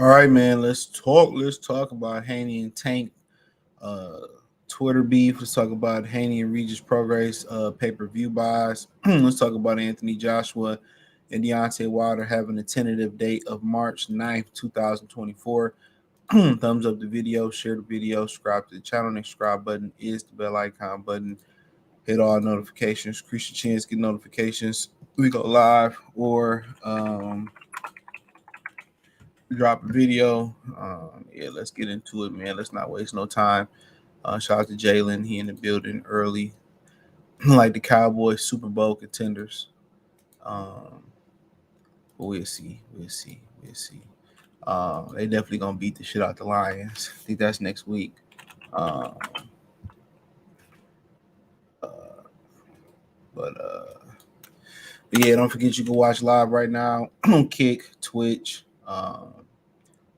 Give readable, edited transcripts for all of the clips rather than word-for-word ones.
All right, man. Let's talk. Let's talk about Haney and Tank uh, Twitter beef. Let's talk about Haney and Regis Prograis pay-per-view buys. Let's talk about Anthony Joshua and Deontay Wilder having a tentative date of March 9th, 2024. Thumbs up the video, share the video, subscribe to the channel. Next subscribe button is the bell icon button. Hit all notifications. Increase your chance, get notifications. We go live or drop a video. Yeah, let's get into it, man. Let's not waste no time. Shout out to Jalen. He in the building early, like the Cowboys Super Bowl contenders. Um, but we'll see. We'll see. We'll see. They definitely gonna beat the shit out the Lions. I think that's next week. Um, uh, but yeah, don't forget you can watch live right now on Kick, Twitch,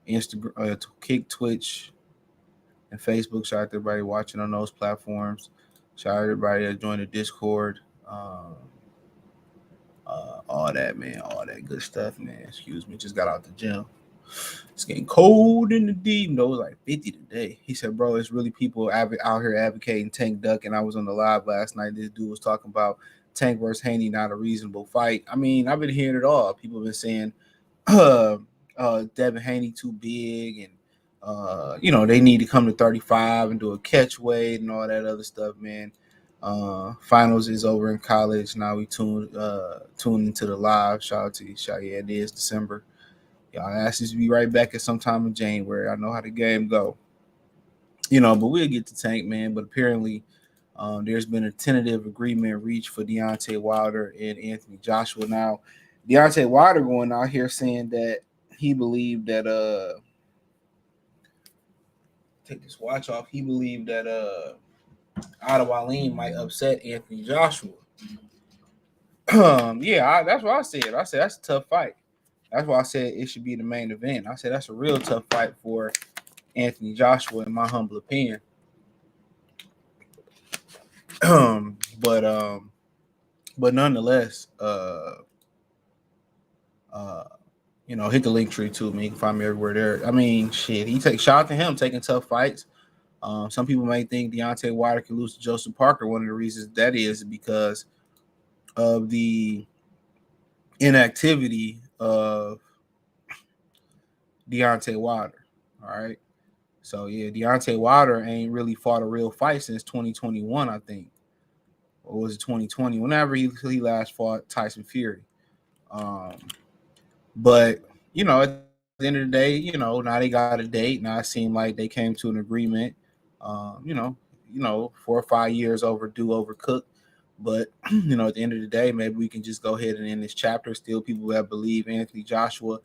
Instagram, Kick, Twitch, and Facebook. Shout out to everybody watching on those platforms. Shout out to everybody that joined the Discord. All that, man. All that good stuff, man. Excuse me. Just got out the gym. It's getting cold in the deep. No, it was like 50 today. He said, bro, it's really people out here advocating Tank Duck. And I was on the live last night. This dude was talking about Tank versus Haney, not a reasonable fight. I mean, I've been hearing it all. People have been saying Devin Haney too big and they need to come to 35 and do a catch weight and all that other stuff, man. Finals is over in college. Now we tune into the live. Shout out to you. Yeah, it is December. Y'all asked us to be right back at some time in January. I know how the game go. But we'll get to Tank, man. But apparently, there's been a tentative agreement reached for Deontay Wilder and Anthony Joshua. Now, Deontay Wilder going out here saying that he believed that take this watch off. He believed that Adewale might upset Anthony Joshua. That's what I said. I said that's a tough fight. That's why I said it should be the main event. I said that's a real tough fight for Anthony Joshua, in my humble opinion. But nonetheless, hit the link tree too. Me, you can find me everywhere there. I mean, shit, shout out to him taking tough fights. Some people may think Deontay Wilder can lose to Joseph Parker. One of the reasons that is because of the inactivity of Deontay Wilder. All right. So, yeah, Deontay Wilder ain't really fought a real fight since 2021, I think. Or was it 2020? Whenever he last fought Tyson Fury. But, at the end of the day, now they got a date. Now it seemed like they came to an agreement. 4 or 5 years overdue, overcooked. But, at the end of the day, maybe we can just go ahead and end this chapter. Still people that believe Anthony Joshua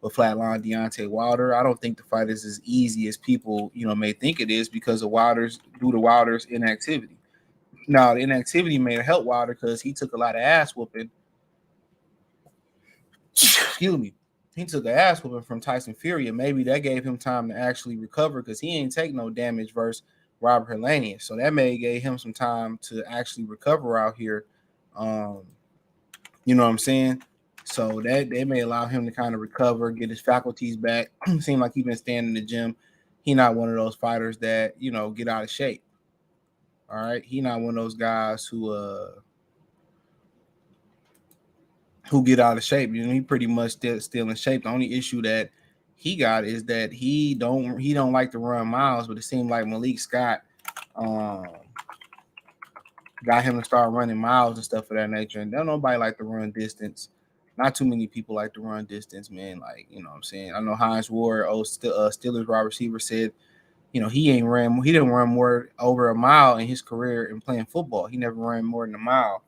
will flatline Deontay Wilder. I don't think the fight is as easy as people, may think it is because of due to Wilder's inactivity. Now, the inactivity may have helped Wilder because he took a lot of ass whooping. Excuse me. He took an ass whooping from Tyson Fury, and maybe that gave him time to actually recover because he ain't take no damage versus Robert Helenius. So that may gave him some time to actually recover out here. You know what I'm saying? So that they may allow him to kind of recover, get his faculties back. Seem like he's been staying in the gym. He not one of those fighters that, get out of shape. All right. He not one of those guys who get out of shape. He pretty much still in shape. The only issue that he got is that he don't like to run miles, but it seemed like Malik Scott got him to start running miles and stuff of that nature. And don't nobody like to run distance. Not too many people like to run distance, man. Like, you know what I'm saying? I know Hines Ward, Steelers wide receiver, said, he didn't run more over a mile in his career in playing football. He never ran more than a mile.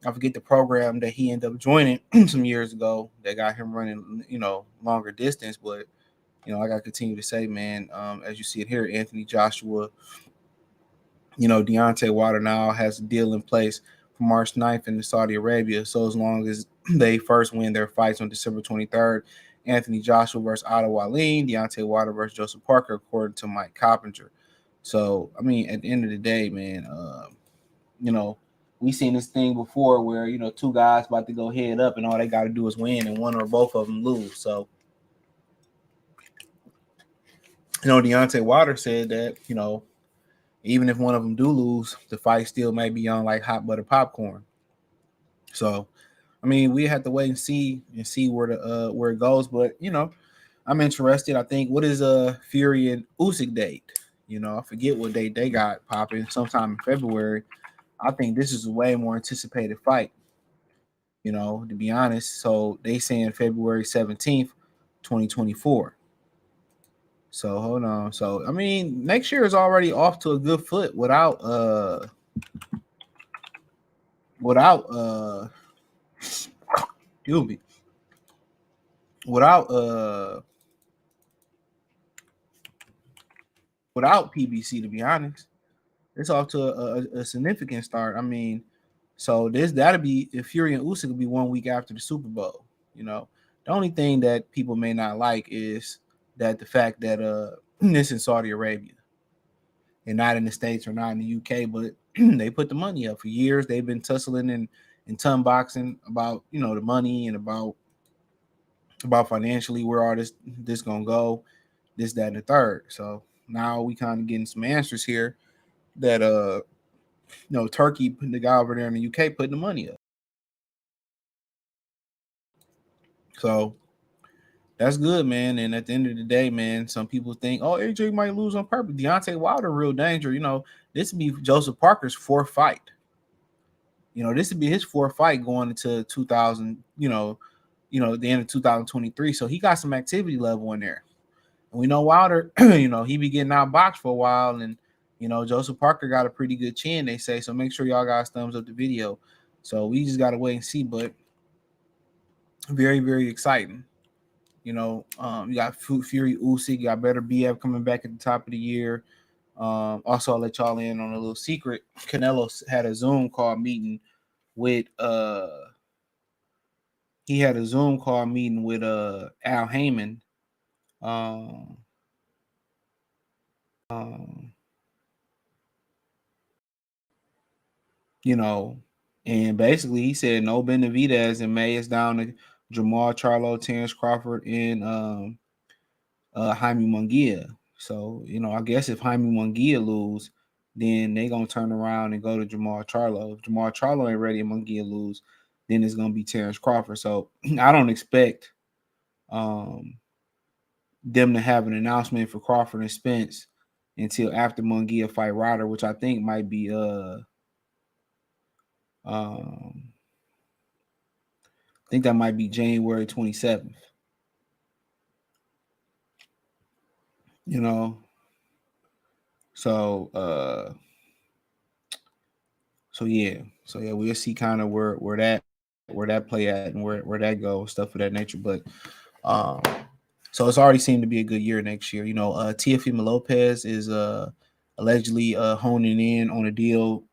I forget the program that he ended up joining some years ago that got him running, longer distance. But, I got to continue to say, man, as you see it here, Anthony Joshua, Deontay Wilder now has a deal in place for March 9th in Saudi Arabia. So as long as they first win their fights on December 23rd, Anthony Joshua versus Adewale, Deontay Wilder versus Joseph Parker, according to Mike Coppinger. So, I mean, at the end of the day, man, we seen this thing before where, two guys about to go head up and all they got to do is win and one or both of them lose. So, Deontay Wilder said that, even if one of them do lose, the fight still may be on like hot butter popcorn. So, I mean, we have to wait and see where it goes. But I'm interested. I think, what is Fury and Usyk date? I forget what date they got popping. Sometime in February. I think this is a way more anticipated fight. To be honest. So they saying February 17th, 2024. So hold on. So I mean, next year is already off to a good foot without excuse me, without without PBC, to be honest. It's off to a significant start. I mean, so that'll be, if Fury and Usyk will be 1 week after the Super Bowl. The only thing that people may not like is that the fact that this in Saudi Arabia and not in the States or not in the UK, but they put the money up. For years they've been tussling and ton boxing about the money and about financially where all this gonna go, this, that, and the third. So now we kind of getting some answers here that Turkey, the guy over there in the UK, putting the money up. So that's good, man. And at the end of the day, man, some people think, oh, AJ might lose on purpose. Deontay Wilder, real danger. This would be Joseph Parker's fourth fight. This would be his fourth fight going into 2000, the end of 2023. So he got some activity level in there. And we know Wilder, he be getting outboxed for a while. And, Joseph Parker got a pretty good chin, they say. So make sure y'all guys thumbs up the video. So we just got to wait and see. But very, very exciting. You got Fury Usyk, you got better BF coming back at the top of the year. Also, I'll let y'all in on a little secret. Canelo had a Zoom call meeting with Al Heyman. And basically he said no Benavidez in May. Is down to Jamal Charlo, Terrence Crawford, and Jaime Munguia. So, I guess if Jaime Munguia lose, then they going to turn around and go to Jamal Charlo. If Jamal Charlo ain't ready and Munguia lose, then it's going to be Terrence Crawford. So I don't expect them to have an announcement for Crawford and Spence until after Munguia fight Ryder, which I think might be I think that might be January 27th. So we'll see kind of where that play at and where that goes, stuff of that nature. But so it's already seemed to be a good year next year. Teofimo Lopez is allegedly honing in on a deal.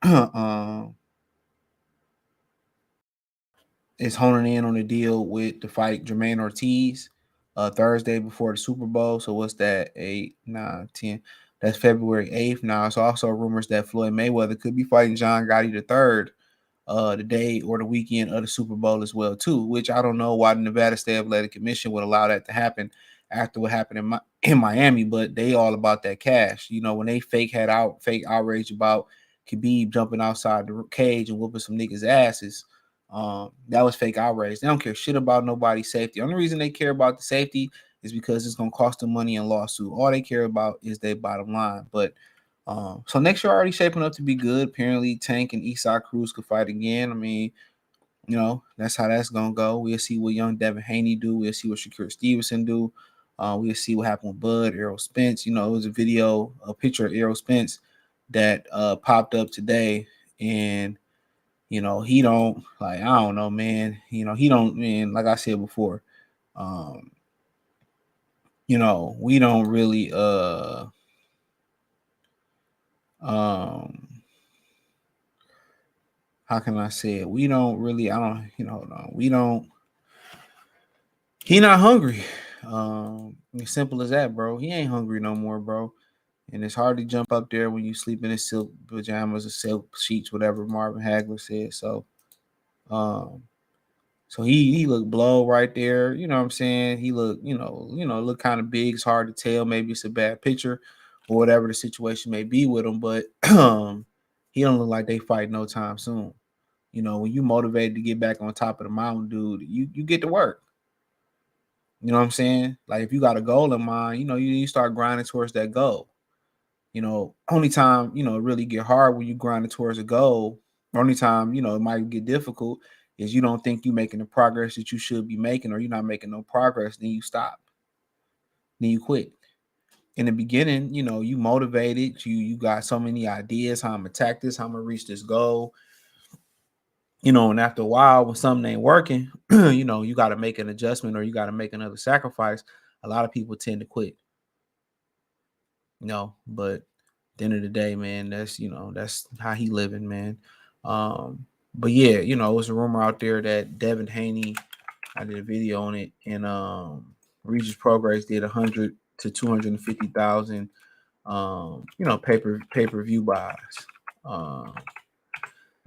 Is honing in on a deal with the fight Jermaine Ortiz Thursday before the Super Bowl. So what's that? 8, 9, 10. That's February 8th. Now it's also rumors that Floyd Mayweather could be fighting John Gotti III the day or the weekend of the Super Bowl as well too, which I don't know why the Nevada State Athletic Commission would allow that to happen after what happened in Miami, but they all about that cash. When they fake outrage about Khabib jumping outside the cage and whooping some niggas' asses, that was fake outrage. They don't care shit about nobody's safety. The only reason they care about the safety is because it's going to cost them money in lawsuit. All they care about is their bottom line. But so next year already shaping up to be good. Apparently Tank and Eastside Cruz could fight again. I mean, that's how that's going to go. We'll see what young Devin Haney do. We'll see what Shakur Stevenson do. We'll see what happened with Bud, Errol Spence. It was a picture of Errol Spence that popped up today. And he don't, like, I don't know, man. He don't, man, like I said before, we don't really how can I say it? We don't really, I don't, no, we don't, he not hungry. As simple as that, bro. He ain't hungry no more, bro. And it's hard to jump up there when you sleep in his silk pajamas or silk sheets, whatever Marvin Hagler said. So, So he looked blow right there. You know what I'm saying? He looked, look kind of big. It's hard to tell. Maybe it's a bad picture or whatever the situation may be with him, but he don't look like they fight no time soon. You know, when you motivated to get back on top of the mountain, dude, you get to work. You know what I'm saying? Like if you got a goal in mind, you start grinding towards that goal. Only time, it really get hard when you grinding towards a goal. Only time, it might get difficult is you don't think you're making the progress that you should be making, or you're not making no progress, then you stop. Then you quit. In the beginning, you motivated, you got so many ideas, how I'm gonna attack this, how I'm gonna reach this goal. And after a while, when something ain't working, you got to make an adjustment or you got to make another sacrifice. A lot of people tend to quit, but at the end of the day, man, that's how he living, man. But yeah, it was a rumor out there that Devin Haney, I did a video on it, and Regis Prograis did 100 to 250,000, pay-per-view buys.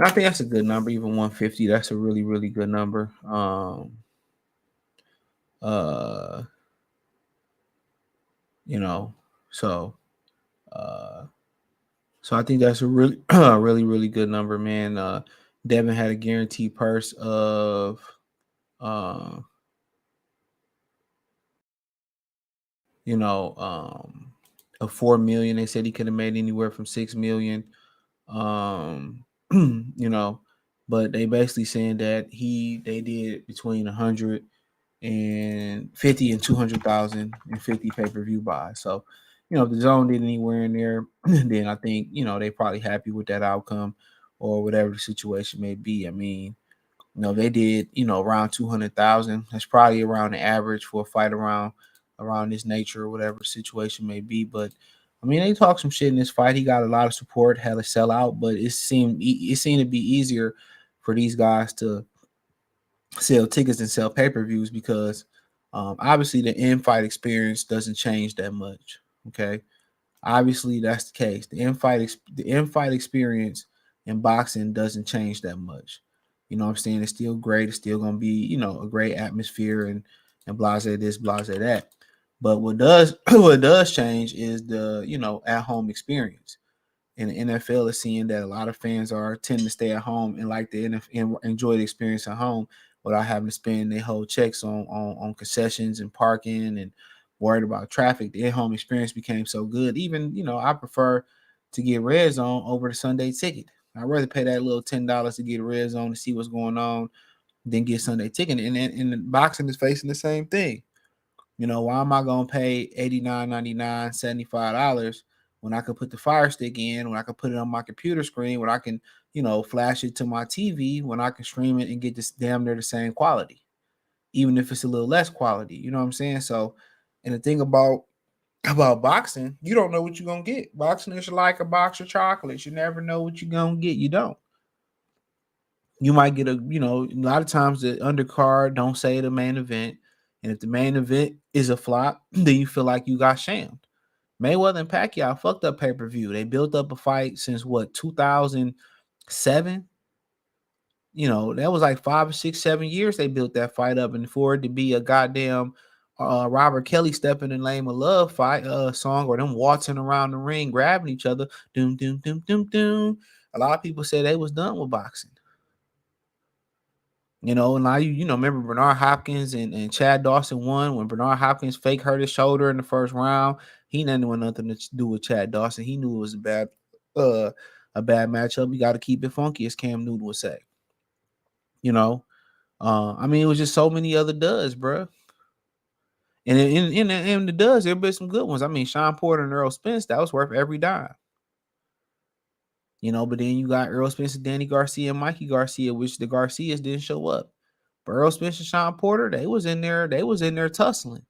I think that's a good number. Even 150, that's a really, really good number. Uh, so so I think that's a really, really, really good number, man. Devin had a guaranteed purse of, uh, of 4 million. They said he could have made anywhere from 6 million. But they basically saying that they did between 150 and 200,000 and 50 pay-per-view buys. So, if the zone did anywhere in there, then I think, they probably happy with that outcome or whatever the situation may be. I mean, they did, around 200,000. That's probably around the average for a fight around this nature or whatever the situation may be. But I mean, they talked some shit in this fight. He got a lot of support, had a sellout, but it seemed to be easier for these guys to sell tickets and sell pay-per-views because obviously the in-fight experience doesn't change that much. Okay, obviously that's the case. The in-fight experience in boxing doesn't change that much. You know what I'm saying? It's still great. It's still gonna be, a great atmosphere and blase this, blase that. But what does what does change is the, at home experience. And the NFL is seeing that a lot of fans tend to stay at home and like the NFL, enjoy the experience at home without having to spend their whole checks on concessions and parking and worried about traffic. The at-home experience became so good. Even, I prefer to get red zone over the Sunday ticket. I'd rather pay that little $10 to get a red zone to see what's going on than get Sunday ticket. And boxing is facing the same thing. Why am I going to pay $89.99, $75 when I could put the Fire Stick in, when I could put it on my computer screen, when I can, flash it to my TV, when I can stream it and get this damn near the same quality, even if it's a little less quality. You know what I'm saying? So, and the thing about boxing, you don't know what you're going to get. Boxing is like a box of chocolates. You never know what you're going to get. You don't. You might get a lot of times the undercard don't say the main event. And if the main event is a flop, then you feel like you got shammed. Mayweather and Pacquiao fucked up pay-per-view. They built up a fight since 2007. That was like 5 or 6, 7 years they built that fight up. And for it to be a goddamn Robert Kelly stepping in Lame of Love fight song, or them waltzing around the ring, grabbing each other, doom, doom, doom, doom, doom. A lot of people said they was done with boxing. And now remember Bernard Hopkins and Chad Dawson won when Bernard Hopkins fake hurt his shoulder in the first round. He didn't want nothing to do with Chad Dawson. He knew it was a bad matchup. You got to keep it funky, as Cam Newton would say. I mean, it was just so many other duds, bro. And in the duds, there been some good ones. I mean, Sean Porter and Earl Spence, that was worth every dime. But then you got Earl Spence, Danny Garcia, and Mikey Garcia, which the Garcias didn't show up. But Earl Spence and Sean Porter, they was in there tussling.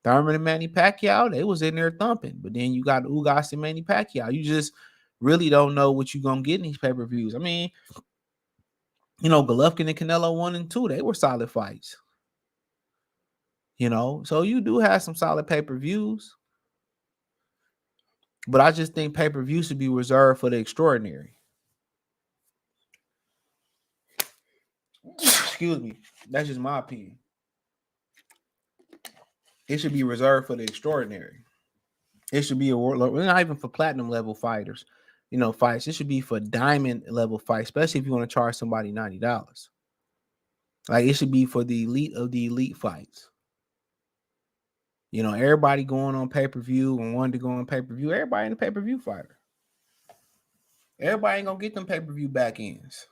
Thurman and Manny Pacquiao, they was in there thumping. But then you got Ugas and Manny Pacquiao. You just really don't know what you're gonna get in these pay-per-views. I mean, Golovkin and Canelo 1 and 2, they were solid fights. So you do have some solid pay-per-views. But I just think pay-per-view should be reserved for the extraordinary. Excuse me. That's just my opinion. It should be reserved for the extraordinary. It should be a not even for platinum level fighters, fights. It should be for diamond level fights, especially if you want to charge somebody $90. Like it should be for the elite of the elite fights. Everybody going on pay-per-view and wanted to go on pay-per-view. Everybody in the pay-per-view fighter. Everybody ain't gonna get them pay-per-view back ends.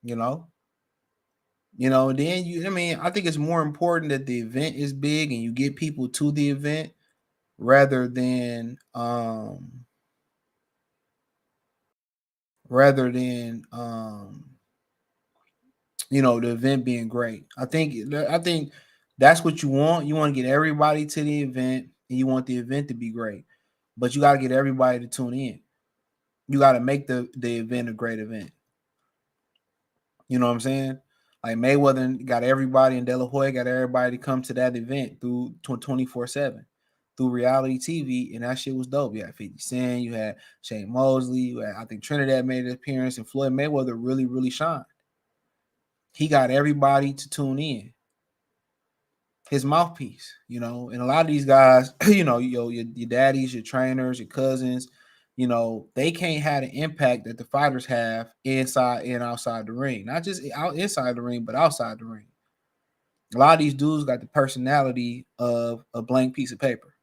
Then I think it's more important that the event is big and you get people to the event rather than the event being great. I think that's what you want. You want to get everybody to the event and you want the event to be great. But you got to get everybody to tune in. You got to make the event a great event. You know what I'm saying? Like Mayweather got everybody in De La Hoya, got everybody to come to that event through 24/7 through reality TV, and that shit was dope. You had 50 Cent, you had Shane Mosley, I think Trinidad made an appearance, and Floyd Mayweather really, really shined. He got everybody to tune in. His mouthpiece, and a lot of these guys, your daddies, your trainers, your cousins, they can't have the impact that the fighters have inside and outside the ring. Not just out inside the ring, but outside the ring. A lot of these dudes got the personality of a blank piece of paper.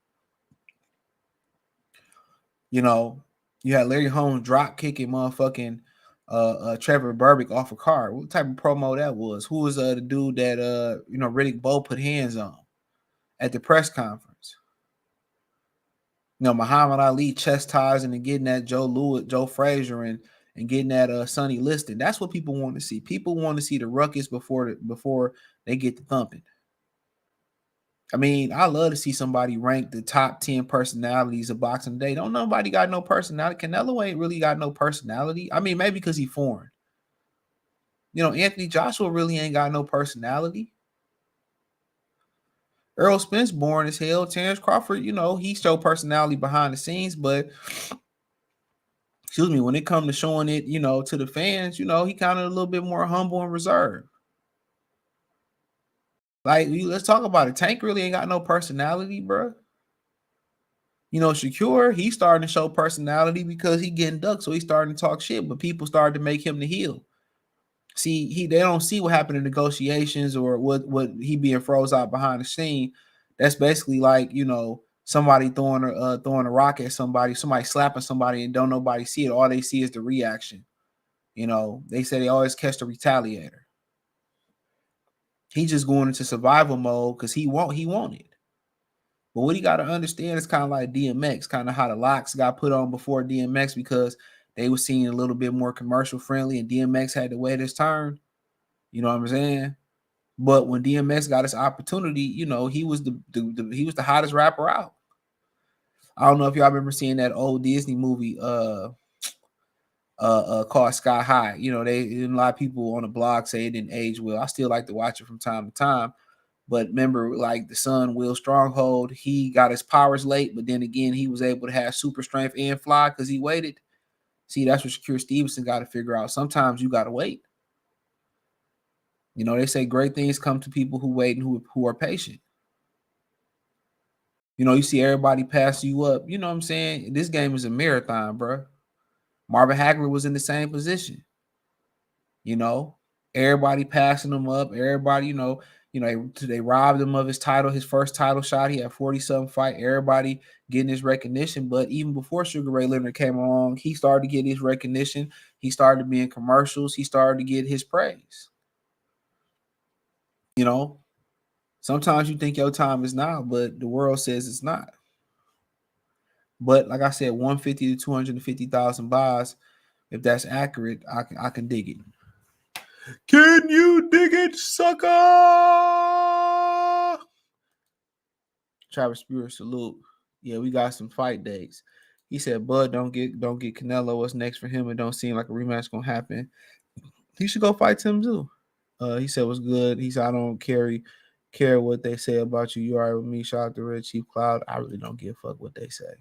You had Larry Holmes drop kicking motherfucking Trevor Burbick off a card. What type of promo that was? Who was the dude that Riddick Bowe put hands on at the press conference? Muhammad Ali chastising and getting at Joe Frazier and getting at Sonny Liston. That's what people want to see. People want to see the ruckus before they get the thumping. I mean, I love to see somebody rank the top 10 personalities of boxing today. Don't nobody got no personality. Canelo ain't really got no personality. I mean, maybe because he's foreign. Anthony Joshua really ain't got no personality. Earl Spence boring as hell. Terrence Crawford, he showed personality behind the scenes, but when it comes to showing it, to the fans, he kind of a little bit more humble and reserved. Like, let's talk about it. Tank really ain't got no personality, bro. Shakur, he's starting to show personality because he getting ducked, so he's starting to talk shit, but people started to make him the heel. See, they don't see what happened in negotiations or what he being froze out behind the scene. That's basically like, somebody throwing a rock at somebody slapping somebody and don't nobody see it. All they see is the reaction. They say they always catch the retaliator. He's just going into survival mode because he wanted. But what he got to understand is kind of like DMX, kind of how the locks got put on before DMX because they were seen a little bit more commercial friendly and DMX had to wait his turn. You know what I'm saying? But when DMX got his opportunity, he was the hottest rapper out. I don't know if y'all remember seeing that old Disney movie called Sky High. A lot of people on the blog say it didn't age well. I still like to watch it from time to time. But remember, like the son, Will Stronghold, he got his powers late, but then again, he was able to have super strength and fly because he waited. See, that's what Shakur Stevenson got to figure out. Sometimes you got to wait. They say great things come to people who wait and who are patient. You see everybody pass you up. You know what I'm saying? This game is a marathon, bro. Marvin Hagler was in the same position. Everybody passing him up. Everybody, they robbed him of his title, his first title shot. He had 40-something fight. Everybody getting his recognition. But even before Sugar Ray Leonard came along, he started to get his recognition. He started to be in commercials. He started to get his praise. Sometimes you think your time is now, but the world says it's not. But like I said, 150 to 250,000 buys, if that's accurate, I can dig it. Can you dig it, sucker? Travis Spear, salute. Yeah, we got some fight dates. He said, Bud, don't get Canelo. What's next for him? It don't seem like a rematch gonna happen. He should go fight Tim Tszyu. He said, what's good? He said, I don't care what they say about you. You are with me. Shout out to Red Chief Cloud. I really don't give a fuck what they say.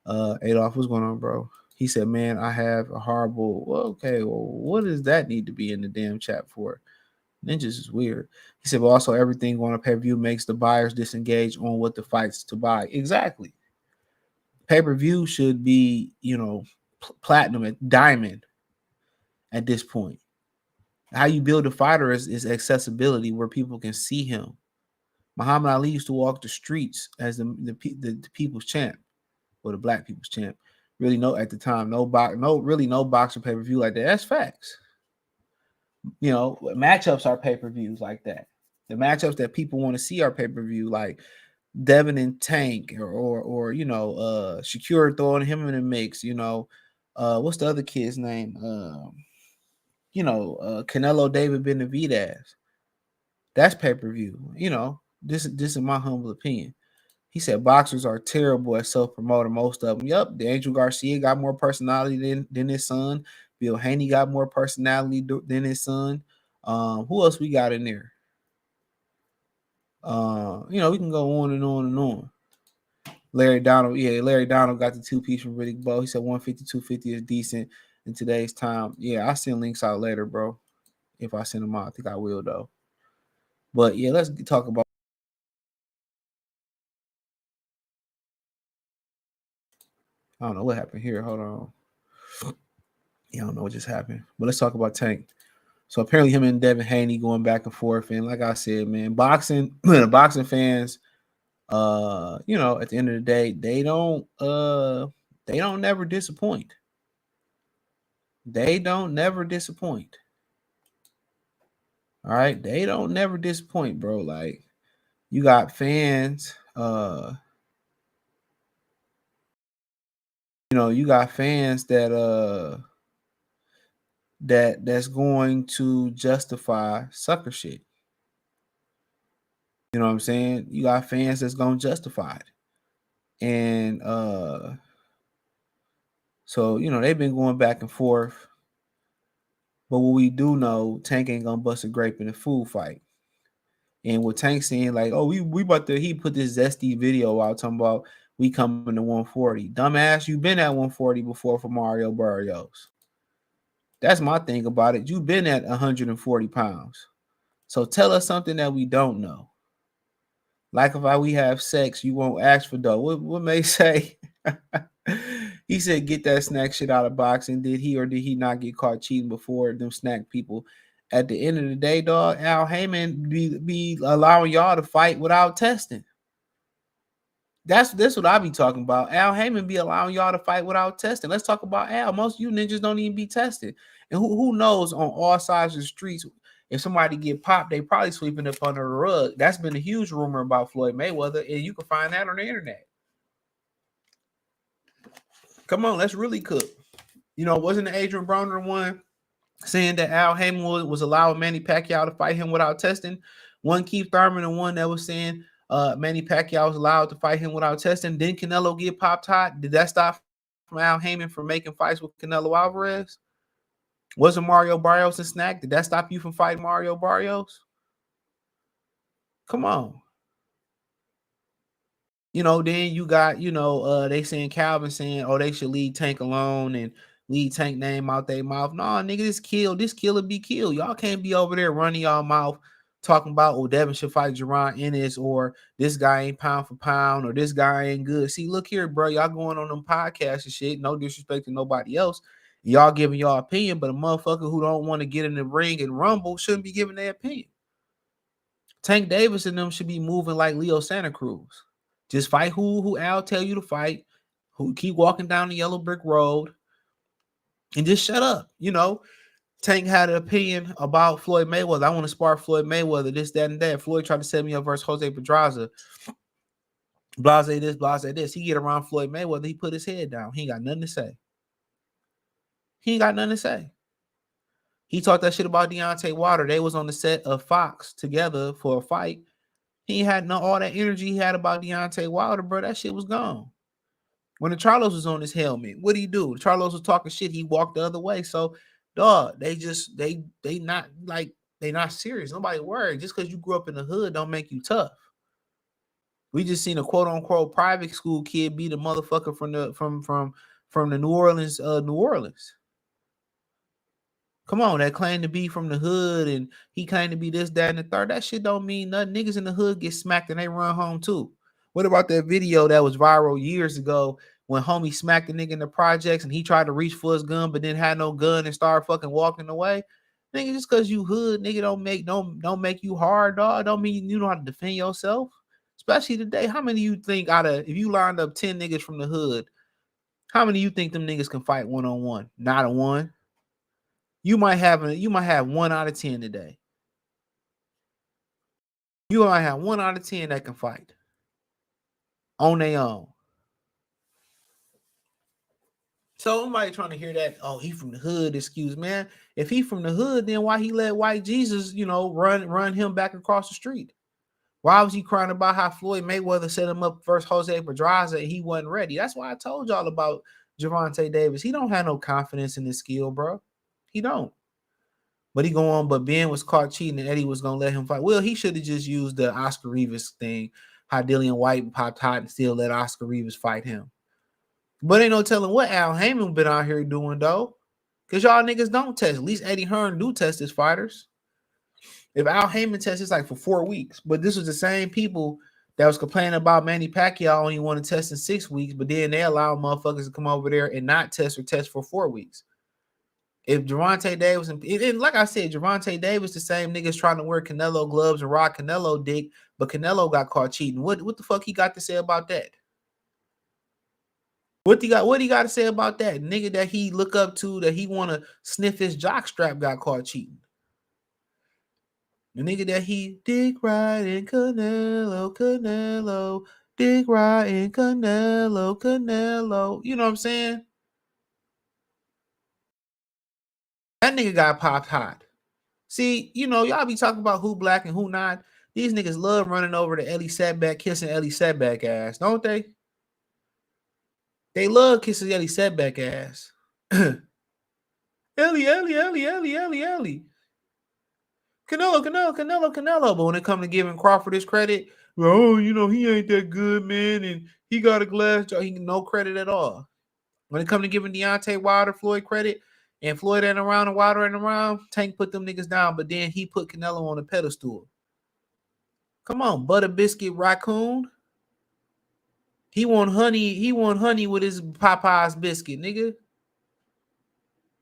Adolph, what's going on, bro? He said, man, I have a horrible. Well, okay, well, what does that need to be in the damn chat for? Ninjas is weird. He said, but also everything on a pay-per-view makes the buyers disengage on what the fights to buy. Exactly. Pay-per-view should be, platinum, diamond at this point. How you build a fighter is accessibility where people can see him. Muhammad Ali used to walk the streets as the people's champ, or the black people's champ. Really, at the time, no boxing pay per view like that. That's facts. Matchups are pay per views like that. The matchups that people want to see are pay per view, like Devin and Tank, or Shakur throwing him in the mix. What's the other kid's name? Canelo David Benavidez. That's pay per view. This is my humble opinion. He said boxers are terrible at self-promoting, most of them. Yup, the Angel Garcia got more personality than his son. Bill Haney got more personality than his son. Who else we got in there? We can go on and on and on. Larry Donald got the 2-piece from Riddick Bowe. He said 150, 250 is decent in today's time. Yeah, I'll send links out later, bro. If I send them out, I think I will, though. But yeah, let's talk about. I don't know what happened here. Hold on. Yeah, I don't know what just happened. But let's talk about Tank. So apparently him and Devin Haney going back and forth. And like I said, man, boxing fans, at the end of the day, they don't never disappoint. They don't never disappoint. All right. They don't never disappoint, bro. Like, you got fans, you got fans that's going to justify sucker shit. You know what I'm saying? You got fans that's gonna justify it. And so they've been going back and forth. But what we do know, Tank ain't gonna bust a grape in a food fight. And what Tank saying, like, oh, we about to, he put this zesty video out talking about we coming to 140. Dumbass, you been at 140 before for Mario Barrios. That's my thing about it. You've been at 140 pounds. So tell us something that we don't know. Like if we have sex, you won't ask for dough. What may say? He said, get that snack shit out of boxing. Did he or did he not get caught cheating before them snack people? At the end of the day, dog, Al Heyman be allowing y'all to fight without testing. That's what I be talking about. Al Heyman be allowing y'all to fight without testing. Let's talk about Al. Most of you ninjas don't even be tested. And who knows on all sides of the streets, if somebody get popped, they probably sweeping up under the rug. That's been a huge rumor about Floyd Mayweather, and you can find that on the internet. Come on, let's really cook. Wasn't the Adrian Broner one saying that Al Heyman was allowing Manny Pacquiao to fight him without testing? One Keith Thurman and one that was saying Manny Pacquiao was allowed to fight him without testing. Didn't Canelo get popped hot? Did that stop from Al Heyman from making fights with Canelo Alvarez? Wasn't Mario Barrios a snack? Did that stop you from fighting Mario Barrios? Come on. Then you got, they saying Calvin saying, oh, they should leave Tank alone and leave Tank name out their mouth. No, nigga, this killer be killed. Y'all can't be over there running y'all mouth talking about, oh, Devin should fight Jerron Ennis, or this guy ain't pound for pound, or this guy ain't good. See, look here, bro. Y'all going on them podcasts and shit. No disrespect to nobody else. Y'all giving y'all opinion, but a motherfucker who don't want to get in the ring and rumble shouldn't be giving their opinion. Tank Davis and them should be moving like Leo Santa Cruz. Just fight who Al tell you to fight, who keep walking down the yellow brick road, and just shut up. Tank had an opinion about Floyd Mayweather. I want to spar Floyd Mayweather, this, that, and that. Floyd tried to set me up versus Jose Pedraza. Blase this, blase this. He get around Floyd Mayweather, he put his head down. He ain't got nothing to say. He talked that shit about Deontay Wilder. They was on the set of Fox together for a fight. He had all that energy he had about Deontay Wilder, bro. That shit was gone. When the Charlos was on his helmet, what did he do? The Charlos was talking shit. He walked the other way. So, dog, they not serious. Nobody worried. Just because you grew up in the hood don't make you tough. We just seen a quote unquote private school kid beat a motherfucker from the New Orleans. Come on, that claim to be from the hood and he claimed to be this, that, and the third. That shit don't mean nothing. Niggas in the hood get smacked and they run home too. What about that video that was viral years ago when homie smacked a nigga in the projects and he tried to reach for his gun but then had no gun and started fucking walking away? Nigga, just cause you hood, nigga, don't make you hard, dog. Don't mean you know how to defend yourself. Especially today. How many you think if you lined up 10 niggas from the hood, how many you think them niggas can fight one-on-one? Not a one. You might have 1 out of 10 today. You might have 1 out of 10 that can fight on their own. So somebody trying to hear that, oh, he from the hood, excuse man. If he from the hood, then why he let white Jesus, run him back across the street? Why was he crying about how Floyd Mayweather set him up versus Jose Pedraza and he wasn't ready? That's why I told y'all about Gervonta Davis. He don't have no confidence in his skill, bro. He don't. But he go on, but Ben was caught cheating and Eddie was going to let him fight. Well, he should have just used the Oscar Rivas thing, how Dillian White popped hot and still let Oscar Rivas fight him. But ain't no telling what Al Heyman been out here doing, though. Because y'all niggas don't test. At least Eddie Hearn do test his fighters. If Al Heyman tests, it's like for 4 weeks. But this was the same people that was complaining about Manny Pacquiao only want to test in 6 weeks, but then they allow motherfuckers to come over there and not test or test for 4 weeks. If Gervonta Davis, and like I said, Gervonta Davis, the same niggas trying to wear Canelo gloves and rock Canelo dick, but Canelo got caught cheating. What the fuck he got to say about that? What he got to say about that? Nigga that he look up to, that he want to sniff his jock strap, got caught cheating. The nigga that he dick riding Canelo, dick riding Canelo. You know what I'm saying? That nigga got popped hot. See, y'all be talking about who black and who not. These niggas love running over to Ellie Setback, kissing Ellie Setback ass, don't they? They love kissing Ellie Setback ass. Ellie. Canelo. But when it comes to giving Crawford his credit, oh, he ain't that good, man, and he got a glass jaw. He no credit at all. When it comes to giving Deontay Wilder Floyd credit, and Floyd ain't around and Wilder ain't around, Tank put them niggas down, but then he put Canelo on a pedestal. Come on, Butter Biscuit Raccoon. He want honey with his Popeye's biscuit, nigga.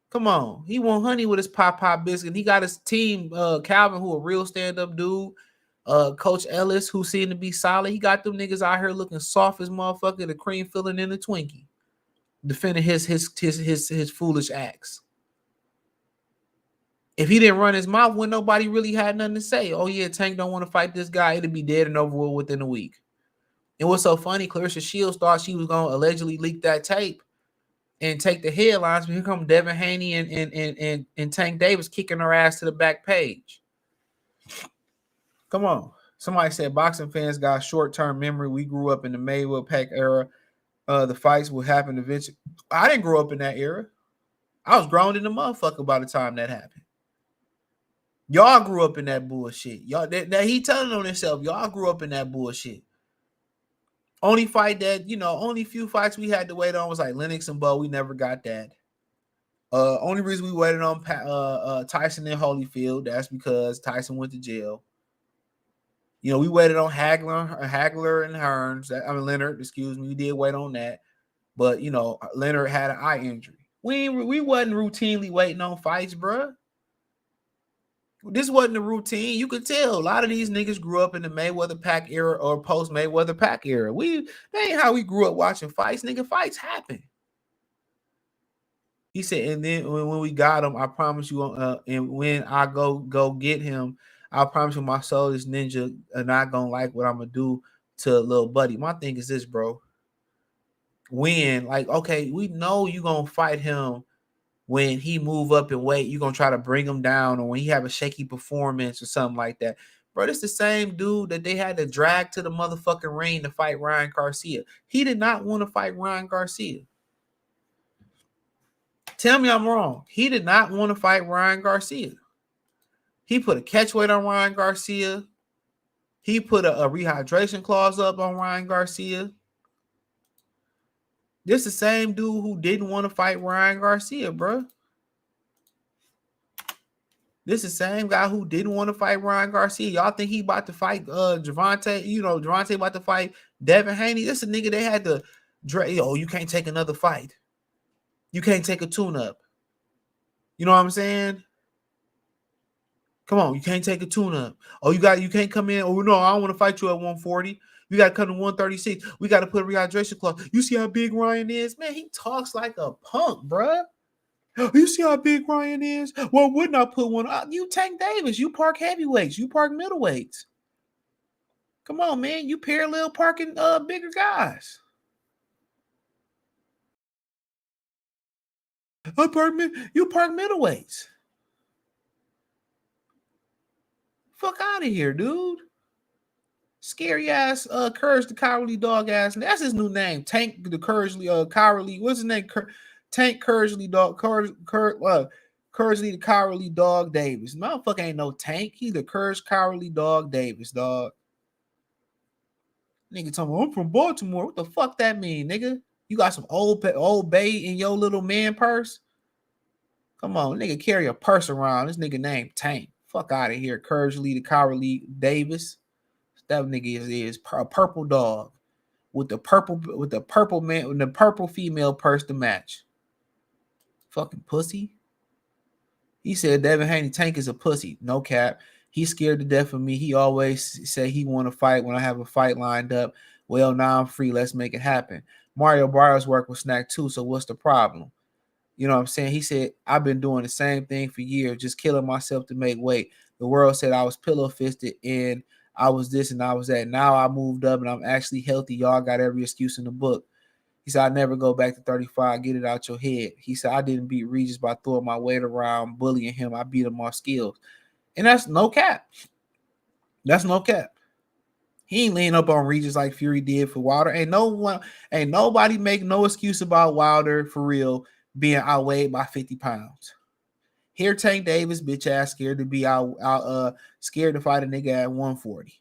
Come on. He want honey with his Popeye biscuit. He got his team, Calvin, who a real stand-up dude. Coach Ellis, who seemed to be solid. He got them niggas out here looking soft as motherfucker, the cream filling in the Twinkie. Defending his foolish acts. If he didn't run his mouth when nobody really had nothing to say, oh yeah, Tank don't want to fight this guy, it'd be dead and over within a week. And what's so funny, Clarissa Shields thought she was gonna allegedly leak that tape and take the headlines, but here come Devin Haney and Tank Davis kicking her ass to the back page. Come on. Somebody said boxing fans got short-term memory. We grew up in the Mayweather Pac era. The fights will happen eventually. I didn't grow up in that era. I was grown in the motherfucker by the time that happened. Y'all grew up in that bullshit. Y'all that he telling on himself. Y'all grew up in that bullshit. Only fight that, only few fights we had to wait on was like Lennox and Bo. We never got that. Only reason we waited on Tyson and Holyfield, that's because Tyson went to jail. We waited on Hagler and Hearns. Leonard, excuse me. We did wait on that. But, Leonard had an eye injury. We wasn't routinely waiting on fights, bro. This wasn't the routine. You could tell a lot of these niggas grew up in the Mayweather Pac era or post Mayweather Pac era. That ain't how we grew up watching fights. Nigga, fights happen. He said, and then when we got him, I promise you, and when I go get him, I promise you my soul is ninja and not gonna like what I'm gonna do to a little buddy. My thing is this, bro. When, okay, we know you gonna fight him when he move up in weight, you're going to try to bring him down, or when he have a shaky performance or something like that. Bro, this the same dude that they had to drag to the motherfucking ring to fight Ryan Garcia. He did not want to fight Ryan Garcia. Tell me I'm wrong. He did not want to fight Ryan Garcia. He put a catch weight on Ryan Garcia. He put a rehydration clause up on Ryan Garcia. This the same dude who didn't want to fight Ryan Garcia, bro. This is the same guy who didn't want to fight Ryan Garcia. Y'all think he about to fight Javante? Javante about to fight Devin Haney. This is a nigga they had to you can't take another fight. You can't take a tune-up. You know what I'm saying? Come on, you can't take a tune-up. Oh, you can't come in. Oh no, I don't want to fight you at 140. You got to come to 136. We got to put a rehydration clause. You see how big Ryan is? Man, he talks like a punk, bruh. You see how big Ryan is? Well, wouldn't I put one up? You Tank Davis. You park heavyweights. You park middleweights. Come on, man. You parallel parking bigger guys. You park middleweights. Fuck out of here, dude. Scary ass, Courage the Cowardly Dog ass. That's his new name. Tank the Cowardly. What's his name? Tank Couragely Dog. Couragely the Cowardly Dog Davis. Motherfucker ain't no Tank. He's the Courage Cowardly Dog Davis, dog. Nigga talking about, I'm from Baltimore. What the fuck that mean, nigga? You got some old bay in your little man purse? Come on, nigga, carry a purse around. This nigga named Tank. Fuck out of here. Couragely the Cowardly Davis. That nigga is a purple dog with the purple man with the purple female purse to match. Fucking pussy. He said Devin Haney Tank is a pussy. No cap. He's scared to death of me. He always say he want to fight when I have a fight lined up. Well, now I'm free. Let's make it happen. Mario Barrios work with Snack too. So what's the problem? You know what I'm saying? He said, I've been doing the same thing for years, just killing myself to make weight. The world said I was pillow fisted and I was this and I was that. Now I moved up and I'm actually healthy. Y'all got every excuse in the book. He said, I never go back to 35. Get it out your head. He said, I didn't beat Regis by throwing my weight around, bullying him. I beat him off skills. And that's no cap. That's no cap. He ain't laying up on Regis like Fury did for Wilder. Ain't nobody make no excuse about Wilder for real being outweighed by 50 pounds. Here, Tank Davis, bitch ass, scared to be scared to fight a nigga at 140.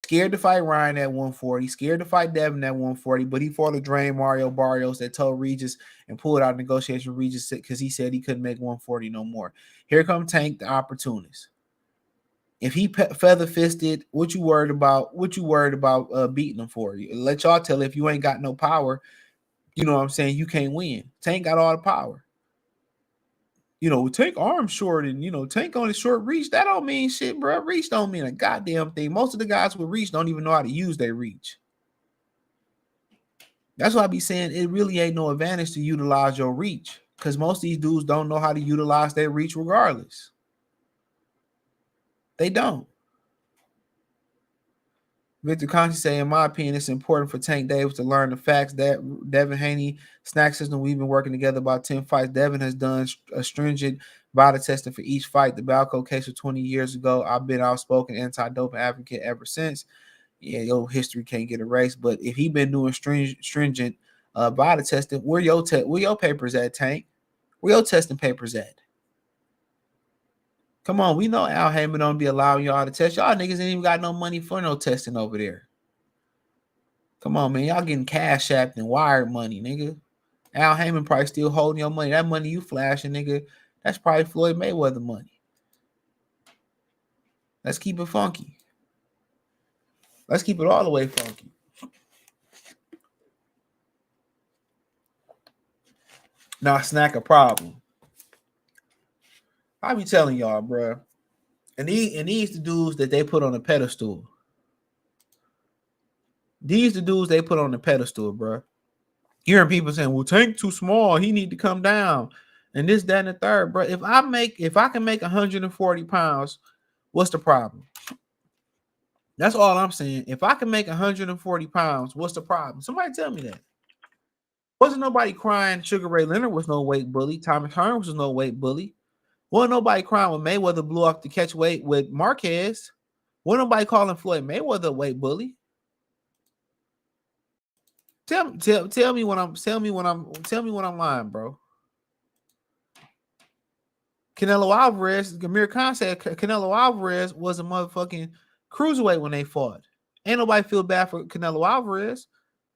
Scared to fight Ryan at 140. Scared to fight Devin at 140. But he fought a drain Mario Barrios that told Regis and pulled out negotiation with Regis because he said he couldn't make 140 no more. Here come Tank, the opportunist. If he feather fisted, what you worried about? What you worried about beating him for? Let y'all tell if you ain't got no power. You know what I'm saying? You can't win. Tank got all the power. Tank arm short and, Tank on his short reach. That don't mean shit, bro. Reach don't mean a goddamn thing. Most of the guys with reach don't even know how to use their reach. That's why I be saying it really ain't no advantage to utilize your reach because most of these dudes don't know how to utilize their reach regardless. They don't. Victor Conti say, in my opinion, it's important for Tank Davis to learn the facts that Devin Haney snack system. We've been working together about 10 fights. Devin has done a stringent body testing for each fight. The Balco case was 20 years ago. I've been outspoken anti-doping advocate ever since. Yeah, your history can't get erased. But if he been doing stringent body testing, where your papers at, Tank? Where your testing papers at? Come on, we know Al Heyman don't be allowing y'all to test. Y'all niggas ain't even got no money for no testing over there. Come on, man. Y'all getting cash apped and wired money, nigga. Al Heyman probably still holding your money. That money you flashing, nigga, that's probably Floyd Mayweather money. Let's keep it funky. Let's keep it all the way funky. Now, Snack a problem. I be telling y'all, bro. And these the dudes that they put on the pedestal. These the dudes they put on the pedestal, bro. You hear people saying, well, Tank too small. He need to come down. And this, that, and the third, bro. If I can make 140 pounds, what's the problem? That's all I'm saying. If I can make 140 pounds, what's the problem? Somebody tell me that. Wasn't nobody crying Sugar Ray Leonard was no weight bully. Thomas Hearn was no weight bully. Wasn't nobody crying when Mayweather blew off the catch weight with Marquez. Wasn't nobody calling Floyd Mayweather a weight bully. Tell me when I'm lying, bro. Canelo Alvarez, Amir Khan said Canelo Alvarez was a motherfucking cruiserweight when they fought. Ain't nobody feel bad for Canelo Alvarez.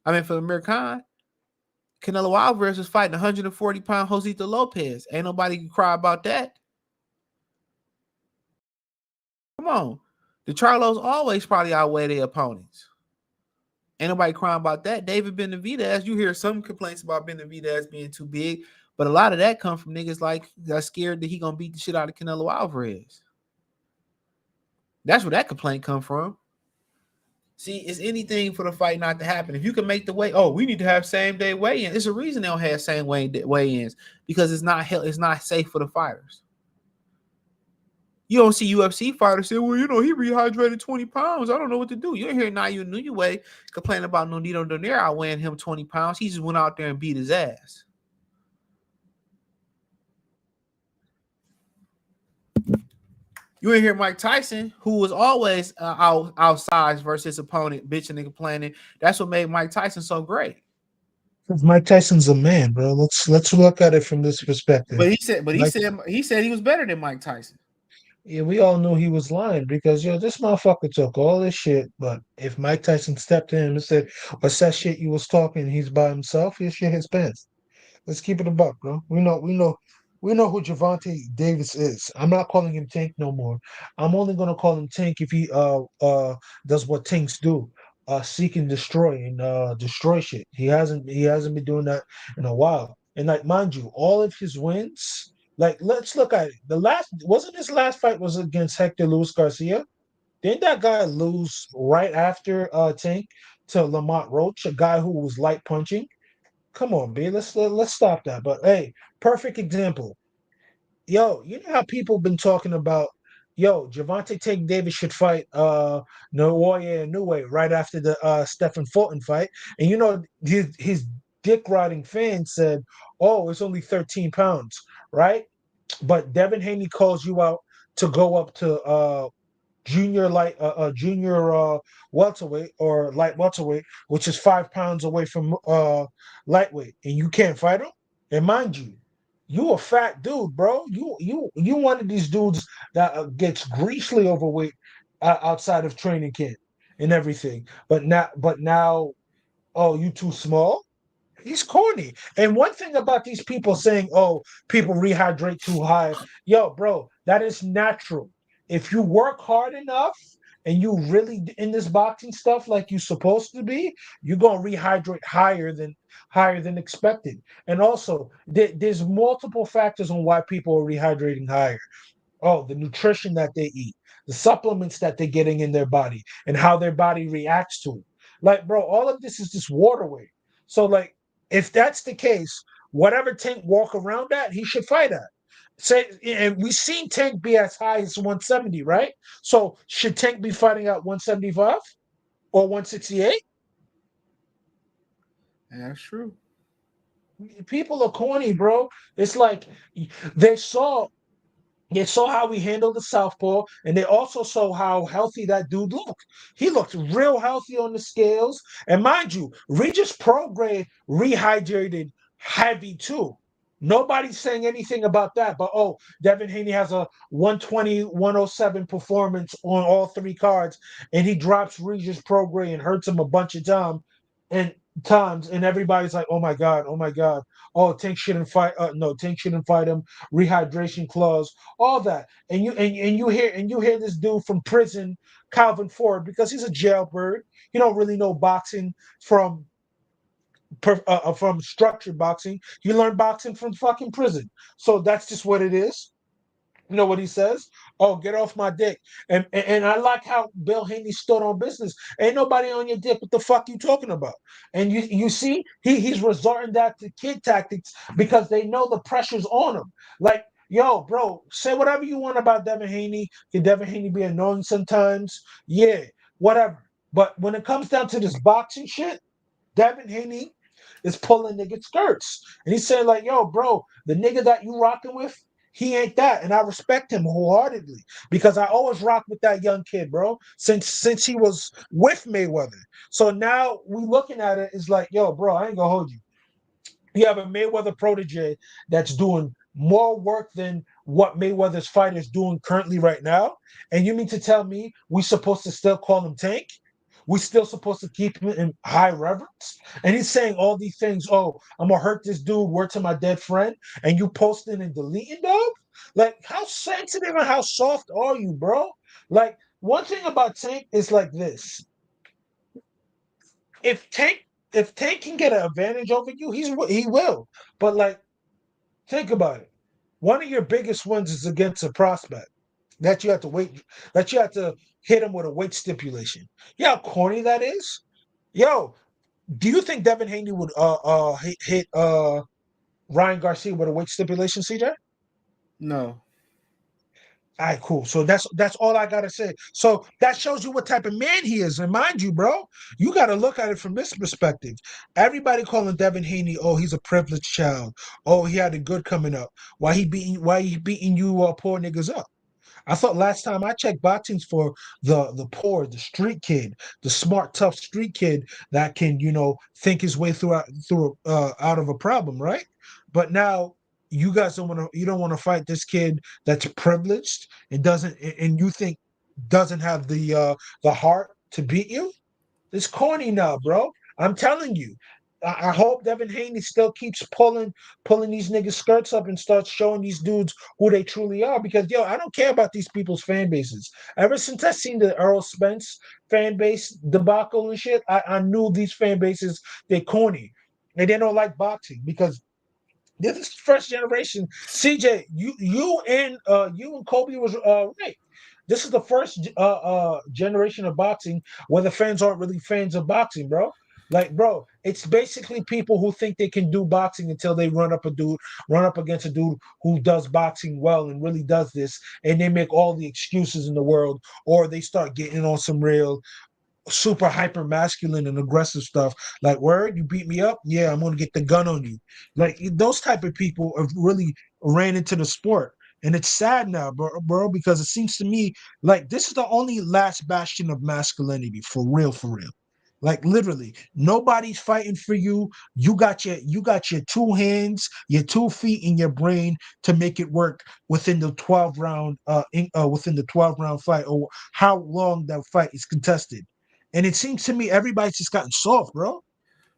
I mean, for Amir Khan. Canelo Alvarez was fighting 140-pound Josito Lopez. Ain't nobody can cry about that. Come on. The Charlos always probably outweigh their opponents. Ain't nobody crying about that. David Benavidez, you hear some complaints about Benavidez being too big, but a lot of that come from niggas like that's scared that he gonna beat the shit out of Canelo Alvarez. That's where that complaint come from. See, it's anything for the fight not to happen. If you can make the weigh, oh, we need to have same day weigh-in. It's a reason they don't have same weigh-ins because it's not safe for the fighters. You don't see UFC fighters say, well, he rehydrated 20 pounds. I don't know what to do. You don't hear Nayu Inoue complaining about Nonito Donaire outweighing him 20 pounds. He just went out there and beat his ass. You ain't hear Mike Tyson, who was always outsized versus his opponent, bitching and complaining. That's what made Mike Tyson so great. Mike Tyson's a man, bro. Let's look at it from this perspective. But he said he was better than Mike Tyson. Yeah, we all knew he was lying because this motherfucker took all this shit. But if Mike Tyson stepped in and said, "What's that shit you was talking?" He's by himself. He'll shit his pants. Let's keep it a buck, bro. We know who Javante Davis is. I'm not calling him Tank no more. I'm only gonna call him Tank if he does what Tanks do, seek and destroy and destroy shit. He hasn't been doing that in a while. And like mind you, all of his wins. Like let's look at it. The last wasn't his last fight was against Hector Luis Garcia. Didn't that guy lose right after Tank to Lamont Roach, a guy who was light punching? Come on, B. Let's stop that. But hey, perfect example. Yo, you know how people been talking about, yo, Javante Tank Davis should fight Naoya Inoue right after the Stephen Fulton fight, and his dick riding fans said, oh, it's only 13 pounds, right? But Devin Haney calls you out to go up to junior welterweight or light welterweight, which is 5 pounds away from lightweight, and you can't fight him. And mind you, you a fat dude, bro. You one of these dudes that gets greasily overweight outside of training camp and everything. But now, oh, you too small. He's corny. And one thing about these people saying, oh, people rehydrate too high. Yo, bro, that is natural. If you work hard enough and you really in this boxing stuff like you're supposed to be, you're gonna rehydrate higher than expected. And also, there's multiple factors on why people are rehydrating higher. Oh, the nutrition that they eat, the supplements that they're getting in their body, and how their body reacts to it. Like, bro, all of this is just waterway. So, like, if that's the case, whatever Tank walk around at, he should fight at. Say, and we've seen Tank be as high as 170, right? So, should Tank be fighting at 175 or 168? That's true. People are corny, bro. It's like they saw they saw how we handled the southpaw, and they also saw how healthy that dude looked. He looked real healthy on the scales. And mind you, Regis Prograis rehydrated heavy too. Nobody's saying anything about that. But oh, Devin Haney has a 120, 107 performance on all three cards, and he drops Regis Prograis and hurts him a bunch of and times, and everybody's like, oh my God, oh my God. Oh, Tank shouldn't fight. No, Tank shouldn't fight him. Rehydration clause, all that, and you hear this dude from prison, Calvin Ford, because he's a jailbird. He don't really know boxing from from structured boxing. He learned boxing from fucking prison. So that's just what it is. You know what he says? Oh, get off my dick. And I like how Bill Haney stood on business. Ain't nobody on your dick. What the fuck you talking about? And you see, he's resorting that to kid tactics because they know the pressure's on him. Like, yo, bro, say whatever you want about Devin Haney. Can Devin Haney be annoying sometimes? Yeah, whatever. But when it comes down to this boxing shit, Devin Haney is pulling nigga skirts. And he's saying, like, yo, bro, the nigga that you rocking with, he ain't that. And I respect him wholeheartedly because I always rock with that young kid, bro, since he was with Mayweather. So now we looking at it, it's like, yo, bro, I ain't gonna hold you. You have a Mayweather protege that's doing more work than what Mayweather's fight is doing currently right now. And you mean to tell me we supposed to still call him Tank? we still supposed to keep him in high reverence? And he's saying all these things. Oh, I'm gonna hurt this dude. Word to my dead friend. And you posting and deleting, dog. Like, how sensitive and how soft are you, bro? Like, one thing about Tank is like this: if Tank if Tank can get an advantage over you, he will. But like, think about it. One of your biggest wins is against a prospect that you have to wait, that you have to hit him with a weight stipulation. You know how corny that is? Yo, do you think Devin Haney would hit Ryan Garcia with a weight stipulation, CJ? No. All right, cool. So that's all I gotta say. So that shows you what type of man he is. And mind you, bro, you gotta look at it from this perspective. Everybody calling Devin Haney, oh, he's a privileged child. Oh, he had a good coming up. Why he beating you poor niggas up? I thought last time I checked, boxing's for the poor, the street kid, the smart, tough street kid that can, think his way through out of a problem, right? But now you guys don't want to fight this kid that's privileged and doesn't and you think doesn't have the heart to beat you. It's corny now, bro. I'm telling you. I hope Devin Haney still keeps pulling these niggas' skirts up and starts showing these dudes who they truly are. Because yo, I don't care about these people's fan bases. Ever since I seen the Earl Spence fan base debacle and shit, I knew these fan bases they corny and they don't like boxing because this is first generation. CJ, you and Kobe was right. This is the first generation of boxing where the fans aren't really fans of boxing, bro. Like, bro, it's basically people who think they can do boxing until they run up against a dude who does boxing well and really does this, and they make all the excuses in the world, or they start getting on some real super hyper masculine and aggressive stuff. Like, word, you beat me up? Yeah, I'm gonna get the gun on you. Like those type of people have really ran into the sport. And it's sad now, bro, because it seems to me like this is the only last bastion of masculinity, for real, for real. Like literally, nobody's fighting for you. You got your two hands, your 2 feet, and your brain to make it work within the 12 round fight, or how long that fight is contested. And it seems to me everybody's just gotten soft, bro.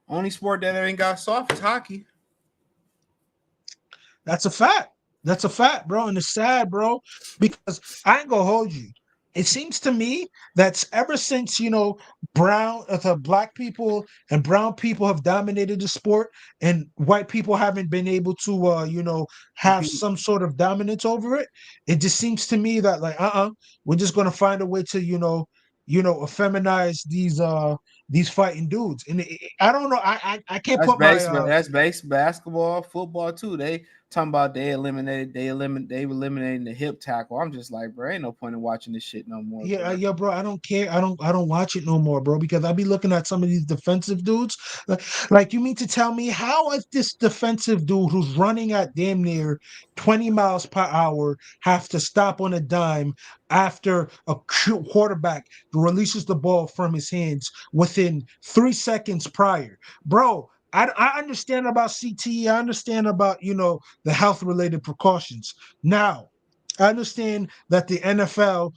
Only sport that ain't got soft is hockey. That's a fact. That's a fact, bro. And it's sad, bro, because I ain't gonna hold you. It seems to me that's ever since, the black people and brown people have dominated the sport and white people haven't been able to, have Compete. some sort of dominance over it. It just seems to me that like, we're just gonna find a way to, effeminize these fighting dudes. And I don't know. I can't That's put my baseball. That's base basketball, football too. They talking about they eliminating the hip tackle. I'm just like, bro, ain't no point in watching this shit no more, Yeah, bro. yeah, bro. I don't care. I don't watch it no more, bro, because I be looking at some of these defensive dudes. Like you mean to tell me how is this defensive dude who's running at damn near 20 miles per hour have to stop on a dime after a quarterback releases the ball from his hands within 3 seconds prior, bro? I understand about CTE. I understand about the health related precautions. Now, I understand that the NFL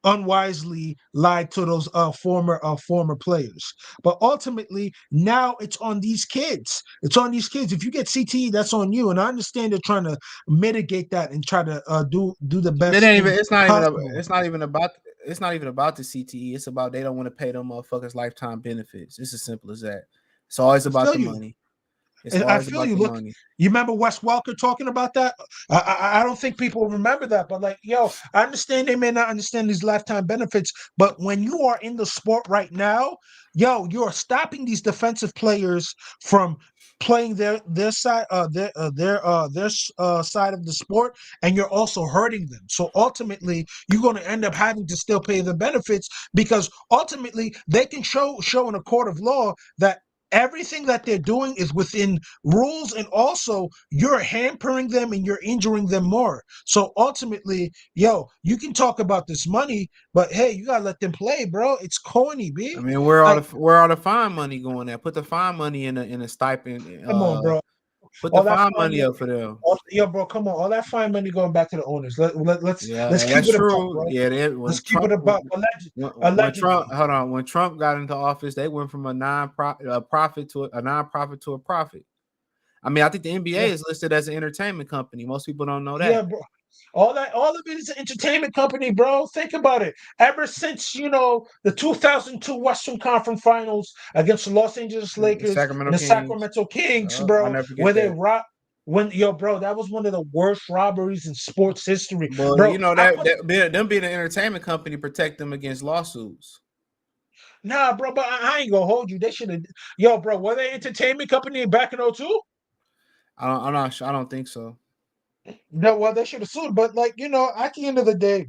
unwisely lied to those former players. But ultimately, now it's on these kids. It's on these kids. If you get CTE, that's on you. And I understand they're trying to mitigate that and try to do the It best ain't even. thing It's not even. possible. It's not even about. It's not even about the CTE. It's about they don't want to pay them motherfuckers lifetime benefits. It's as simple as that. It's always I about feel the you. money. It's And I always feel about you. the Look, money. you remember Wes Welker talking about that? I don't think people remember that, but like, yo, I understand they may not understand these lifetime benefits, but when you are in the sport right now, yo, you're stopping these defensive players from playing their side their side of the sport, and you're also hurting them. So ultimately, you're going to end up having to still pay the benefits because ultimately they can show in a court of law that everything that they're doing is within rules, and also you're hampering them and you're injuring them more. So ultimately, yo, you can talk about this money, but hey, you gotta let them play, bro. It's corny, I b. mean, Like, where all the fine money going at? Put the fine money in a stipend. come on, bro. Put the All that fine fine money money. up for them. Yo, bro, come on. All that fine money going back to the owners. Yeah, Let's keep that's it a buck, true. bro. Yeah, Let's when keep it Trump a buck. when Trump Allegedly. hold on when Trump got into office, they went from a profit to a non-profit to a profit. I mean, I think the NBA Yeah, is listed as an entertainment company. Most people don't know yeah, that. bro. All of it is an entertainment company, bro. Think about it. Ever since the 2002 Western Conference Finals against the Los Angeles The Lakers Sacramento and the Kings. Sacramento Kings, I'll bro, never where forget they that. rob when yo, bro, that was one of the worst robberies in sports history, But bro. you know I that, put them being an entertainment company protect them against lawsuits. Nah, bro, but I ain't gonna hold you. They should have, yo, bro. Were they entertainment company back in '02? I'm not sure. I don't think so. No, well, they should have sued. But like, at the end of the day,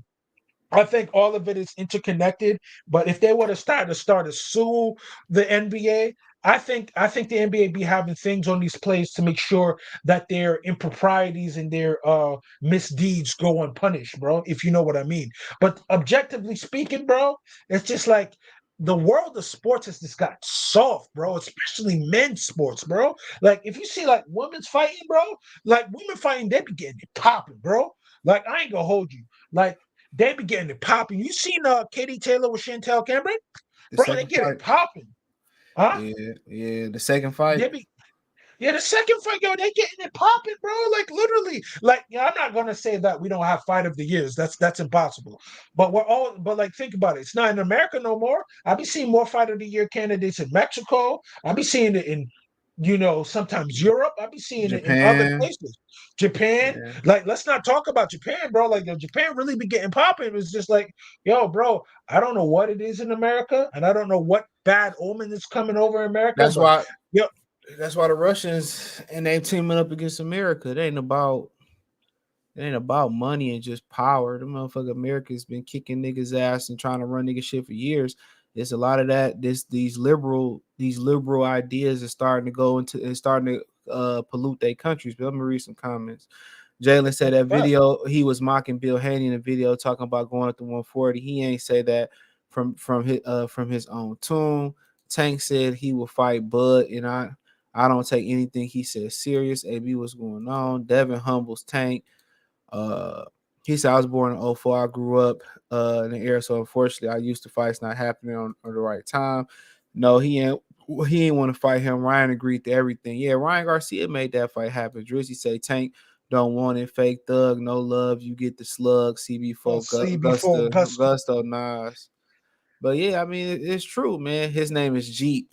I think all of it is interconnected. But if they were to start to sue the NBA, I think the NBA be having things on these plays to make sure that their improprieties and their misdeeds go unpunished, bro. If you know what I mean. But objectively speaking, bro, it's just like the world of sports has just got soft, bro. Especially men's sports, bro. Like if you see like women's fighting, bro, like women fighting, they be getting it popping, bro. Like I ain't gonna hold you. Like they be getting it popping. You seen Katie Taylor with Chantel Cameron? The Bro, they second get fight. it popping. Huh? Yeah, yeah. The second fight. They be Yeah, the second fight, yo, they getting it popping, bro. Like literally, like I'm not gonna say that we don't have fight of the years. That's impossible. But like think about it. It's not in America no more. I be seeing more fight of the year candidates in Mexico. I be seeing it in, sometimes Europe. I be seeing it in other Japan. places. Japan. Yeah. Like, let's not talk about Japan, bro. Like, yo, Japan really be getting popping. It's just like, yo, bro, I don't know what it is in America, and I don't know what bad omen is coming over America, That's but why. yo, That's why the Russians and they teaming up against America. It ain't about money and just power. The motherfucker America's been kicking niggas ass and trying to run nigga shit for years. It's a lot of that. These liberal ideas are starting to go into and starting to pollute their countries. But let me read some comments. Jalen said that but video he was mocking Bill Haney in the video talking about going up to 140. He ain't say that from his own tune. Tank said he will fight Bud, and I don't take anything he said serious. AB, what's going on? Devin humbles Tank. Uh, he said I was born in '04. I grew up in the era, so unfortunately, I used to fight. It's not happening on the right time. No, he ain't want to fight him. Ryan agreed to everything. Yeah, Ryan Garcia made that fight happen. Drizzy say Tank don't want it. Fake thug, no love. You get the slug. CB4, see before Gusto, Gusto. Gusto, Nas. But yeah, I mean it's true, man. His name is Jeep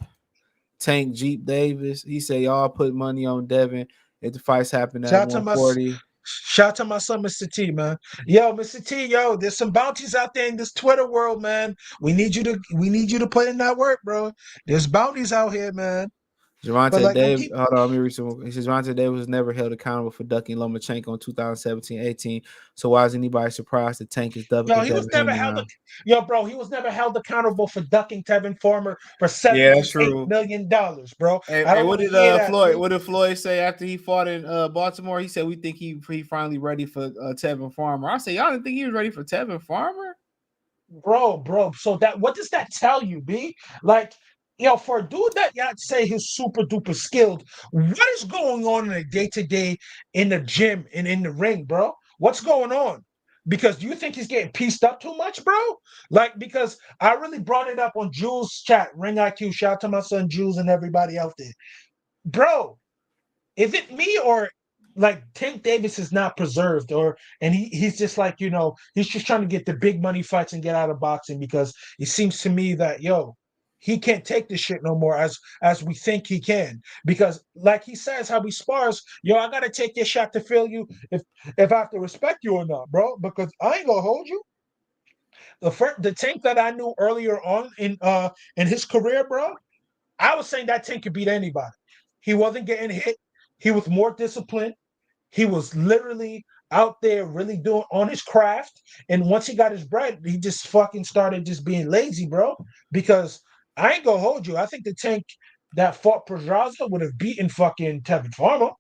Tank Jeep Davis. He said y'all put money on Devin if the fights happen at Shout out to my 140. shout out to my son, Mr. T, man. Yo, Mr. T, yo, there's some bounties out there in this Twitter world, man. We need you to put in that work, bro. There's bounties out here, man. But Javante like I'm Dave, keep hold on, let me read some. He says Javante Davis was never held accountable for ducking Lomachenko in 2017-18. So why is anybody surprised that Tank is Yo, ducking he was Devin never Haney held. now? Yo, bro, he was never held accountable for ducking Tevin Farmer for Yeah, that's $78 true. million, bro. Hey, I hey, don't what want to did hear that, Floyd? B. What did Floyd say after he fought in Baltimore? He said we think he finally ready for Tevin Farmer. I said y'all didn't think he was ready for Tevin Farmer. Bro. So what does that tell you, B? Like, for a dude that y'all say he's super duper skilled, what is going on in a day to day in the gym and in the ring, bro? What's going on? Because do you think he's getting pieced up too much, bro? Like, because I really brought it up on Jules' chat, Ring IQ. Shout out to my son Jules and everybody out there, bro. Is it me or like Tank Davis is not preserved and he's just like, he's just trying to get the big money fights and get out of boxing because it seems to me that he can't take this shit no more as we think he can. Because like he says how he spars, I gotta take your shot to feel you if I have to respect you or not, bro. Because I ain't gonna hold you. The Tank that I knew earlier on in his career, bro, I was saying that Tank could beat anybody. He wasn't getting hit. He was more disciplined. He was literally out there really doing on his craft. And once he got his bread, he just fucking started just being lazy, bro. Because I ain't gonna hold you. I think the Tank that fought Pedraza would have beaten fucking Tevin Farmer.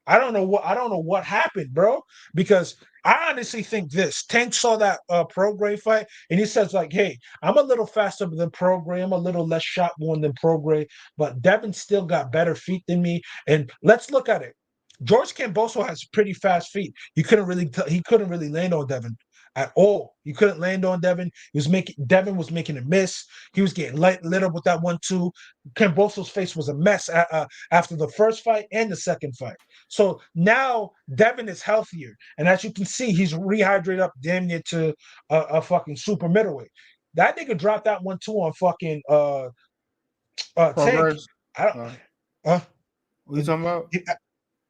I don't know what happened, bro. Because I honestly think this Tank saw that Prograis fight and he says like, "Hey, I'm a little faster than Prograis. I'm a little less shot worn than Prograis, but Devin still got better feet than me." And let's look at it. George Camboso has pretty fast feet. He couldn't really land on Devin at all. He couldn't land on Devin. Devin was making a miss. He was getting lit up with that 1-2. Camboso's face was a mess after the first fight and the second fight. So now Devin is healthier, and as you can see, he's rehydrated up damn near to a fucking super middleweight. That nigga dropped that 1-2 on fucking Tank. Progress. I don't. Uh, What you talking about?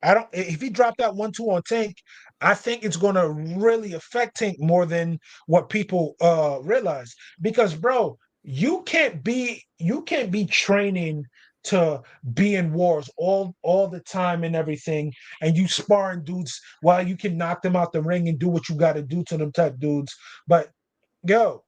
I don't. If he dropped that 1-2 on Tank, I think it's gonna really affect Tank more than what people realize. Because, bro, you can't be training to be in wars all the time and everything, and you sparring dudes while you can knock them out the ring and do what you got to do to them type dudes. But yo,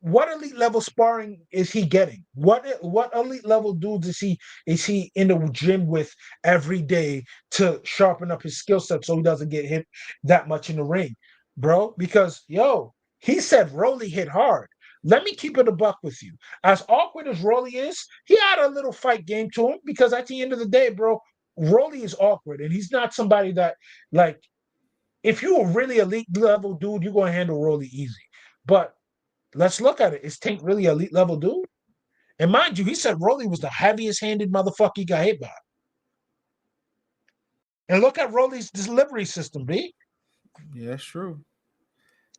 what elite level sparring is he getting? What elite level dudes is he in the gym with every day to sharpen up his skill set so he doesn't get hit that much in the ring, bro? Because yo, he said Rolly hit hard. Let me keep it a buck with you. As awkward as Rolly is, he had a little fight game to him because at the end of the day, bro, Rolly is awkward and he's not somebody that like if you're a really elite level dude, you're gonna handle Rolly easy. But let's look at it. Is Tank really elite level dude? And mind you, he said Rolly was the heaviest handed motherfucker he got hit by. And look at Rolly's delivery system, B. Yeah, that's true.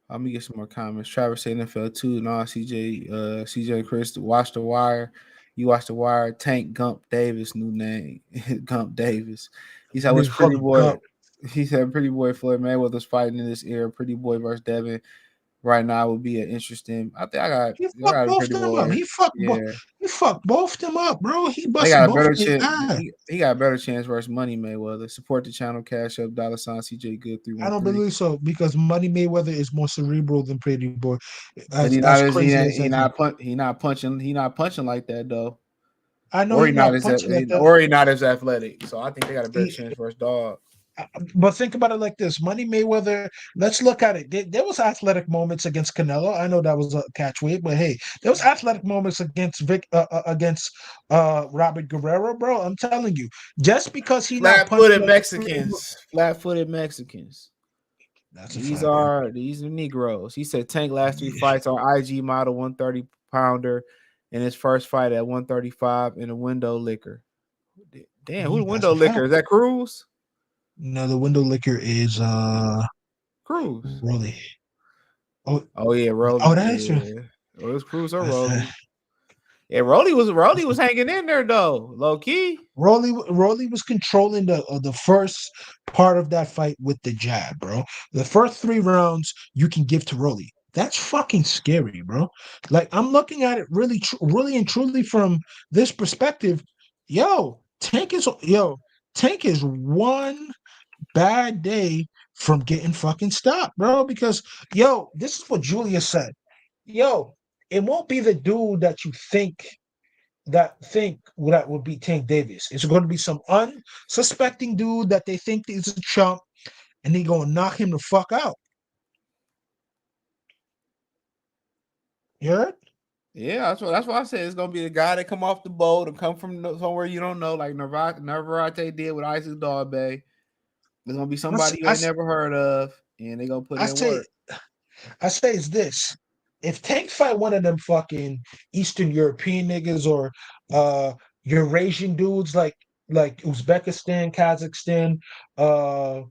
Let me get some more comments. Travis say NFL too. No, CJ and Chris watch the wire. You watch the wire. Tank Gump Davis, new name. Gump Davis. He said, They "What's call Pretty him Boy?" Gump. He said, "Pretty Boy Floyd Mayweather's fighting in this era. Pretty Boy versus Devin right now would be an interesting. I think He I fucked got a both Pretty them up. Boy. Yeah, He fucked both them up, bro. He they busted got a both better of their chance. ass. He got a better chance versus Money Mayweather. Support the channel. Cash up. $ CJ Good three I one don't three. believe so because Money Mayweather is more cerebral than Pretty Boy. But As crazy as that is. he not punching like that though. I know he not punching like that. He not as athletic. So I think they got a better chance for his dog. But think about it like this: Money Mayweather. Let's look at it. There was athletic moments against Canelo. I know that was a catch weight, but hey, there was athletic moments against Robert Guerrero, bro. I'm telling you, just because he not punching like Flat footed Mexicans. that's a fact, bro. These are Negroes. He said Tank last three fights on IG model 130 pounder in his first fight at 135 in a window liquor. Damn, who the That's window a liquor? fact. Is that Cruz? No, the window liquor is Cruz. Rolly. Oh, Oh yeah, Rolly. oh, that is true. Yeah. Oh, it was Cruz or That's Rolly. Yeah, Rolly was hanging in there though, low key. Rolly was controlling the first part of that fight with the jab, bro. The first 3 rounds you can give to Rolly. That's fucking scary, bro. Like I'm looking at it really and truly from this perspective. Tank is one bad day from getting fucking stopped, bro. Because this is what Julia said. Yo, it won't be the dude that you think that would be Tank Davis. It's going to be some unsuspecting dude that they think is a chump, and they gonna knock him the fuck out. You heard? Yeah, that's why I said it's gonna be the guy that come off the boat and come from somewhere you don't know, like Navarrete did with Isaac Dawbe. There's gonna be I, s- somebody you I, ain't s- never heard of, and they gonna put I in say work. I say it's this. If Tank fight one of them fucking Eastern European niggas or uh Eurasian dudes like Uzbekistan, Kazakhstan, uh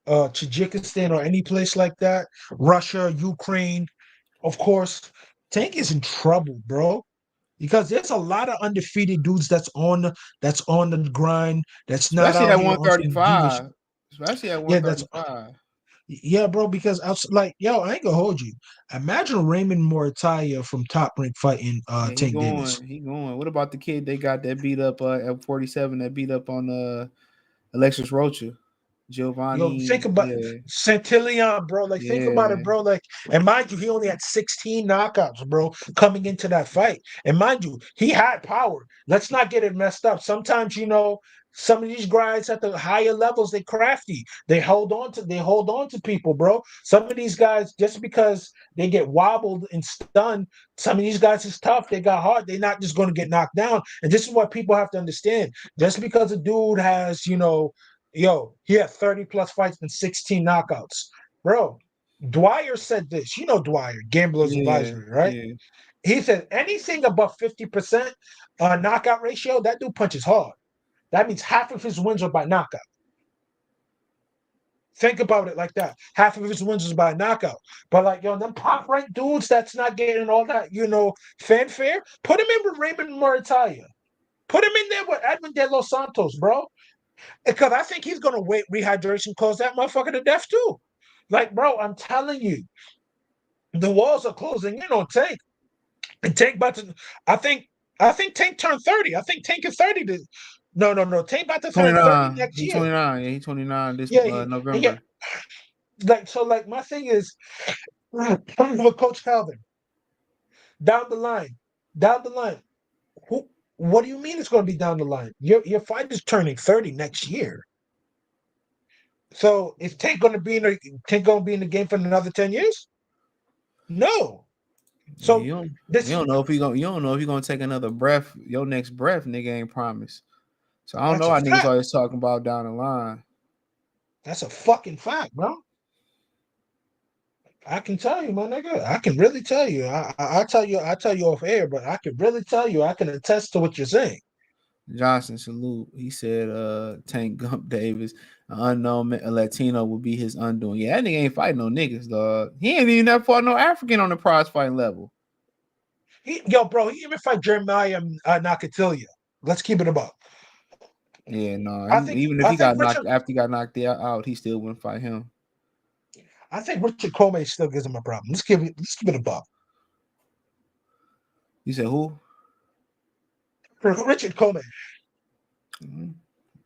Tajikistan or any place like that, Russia, Ukraine, of course, Tank is in trouble, bro. Because there's a lot of undefeated dudes that's on the grind, that's not Especially out at here on some diva. 135. Especially at Yeah, that's 135. yeah, bro. Because I was like, yo, I ain't gonna hold you. Imagine Raymond Moritalia from Top Rank fighting Yeah, he Tank Davis. going. He going. What about the kid they got that beat up at 47 that beat up on Alexis Rocha? Yo, think Giovanni. about Yeah. Centillion, bro. Like, think about it, Yeah. bro. Like, and mind you, he only had 16 knockouts, bro, coming into that fight. And mind you, he had power. Let's not get it messed up. Sometimes, some of these guys at the higher levels, they crafty. They hold on to people, bro. Some of these guys, just because they get wobbled and stunned, some of these guys is tough. They got heart. They're not just gonna get knocked down. And this is what people have to understand. Just because a dude has, He had 30 plus fights and 16 knockouts. Bro, Dwyer said this. You know Dwyer, Gambler's Yeah, Advisory, right? yeah. He said anything above 50% knockout ratio, that dude punches hard. That means half of his wins are by knockout. Think about it like that. Half of his wins is by knockout. But like, them top ranked dudes that's not getting all that, fanfare, put him in with Raymond Moritalia. Put him in there with Edwin De Los Santos, bro. Because I think he's gonna wait rehydration, cause that motherfucker to death too. Like, bro, I'm telling you, the walls are closing in on Tank. And Tank about to I think Tank turned 30. I think Tank is 30 to no. Tank about to turn 30 29. next He year. 29. Yeah, he 29 this Yeah, yeah. November. Like my thing is with Coach Calvin, down the line, down the line. Who what do you mean it's gonna be down the line? Your fight is turning 30 next year. So is Tank gonna be in the game for another 10 years? No. Yeah, So this you don't know if you're gonna take another breath. Your next breath, nigga, ain't promised. So I don't know that's a why niggas fact. always talking about down the line. That's a fucking fact, bro. I can tell you, my nigga. I can really tell you. I tell you off air, but I can really tell you. I can attest to what you're saying. Johnson salute. He said, Tank Gump Davis, an unknown Latino will be his undoing. Yeah, that nigga ain't fighting no niggas, dog. He ain't even that fought no African on the prize fighting level. Bro, he even fight Jeremiah Nakatilia. Let's keep it about. Yeah, no. I think Even if I he think got Richard knocked after he got knocked out, he still wouldn't fight him. I think Richard Comey still gives him a problem. Let's give it a buck. You said who? Richard Comey. Mhm.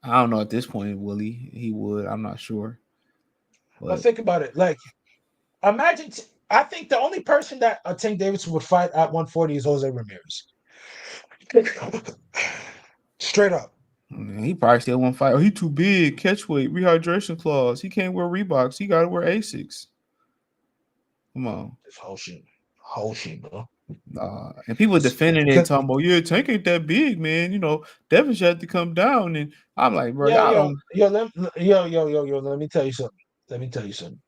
I don't know at this point, will he would. I'm not sure. But But think about it. Like, imagine. I think the only person that Tank Davidson would fight at 140 is Jose Ramirez. Straight up. he probably still won't fight. Oh, he too big. Catch weight, rehydration clause. He can't wear Reeboks. He gotta wear Asics. Come on. This whole shit, bro. And people defending it, 'Cause- talking about, yeah, Tank ain't that big, man. Devin should have to come down. And I'm like, bro, yo, y'all yo, don't. yo, yo. Let me tell you something. Let me tell you something.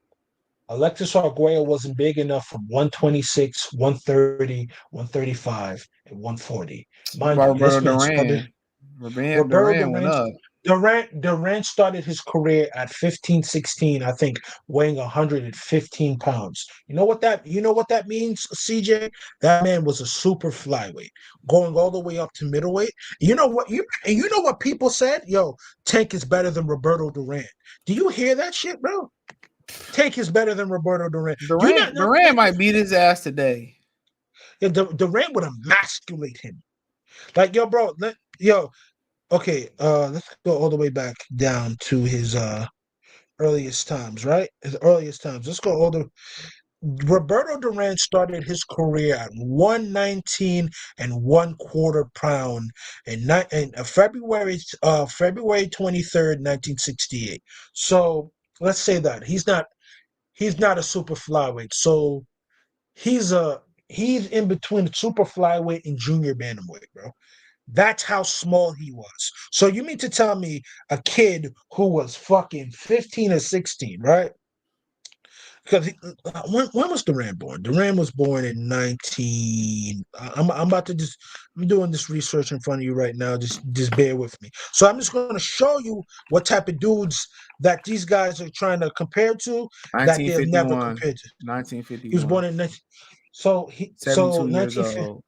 Alexis Arguello wasn't big enough from 126, 130, 135, and 140. What Mind about you, Roberto this man started. Duran? Duran, Roberto Duran went Duran up. Durant started his career at 15, 16, I think, weighing 115 pounds. You know what that means, CJ? That man was a super flyweight, going all the way up to middleweight. You know what people said? Yo, Tank is better than Roberto Duran. Do you hear that shit, bro? Tank is better than Roberto Duran. Do you not know? Duran might beat his ass today. Yeah, Durant would emasculate him. Like, yo, bro, okay, let's go all the way back down to his earliest times, right? His earliest times. Let's go all the Roberto Duran started his career at 119 and 1/4 pound in February 23rd, 1968. So let's say that he's not a super flyweight. So he's a he's in between super flyweight and junior bantamweight, bro. That's how small he was. So you mean to tell me a kid who was fucking 15 or 16, right? Because when was Duran born? Duran was born in 19. I'm about to I'm doing this research in front of you right now. Just bear with me. So I'm just going to show you what type of dudes that these guys are trying to compare to that they'll never 1951. compare to. He was born 1951. in 19, so 72 years 1950. old.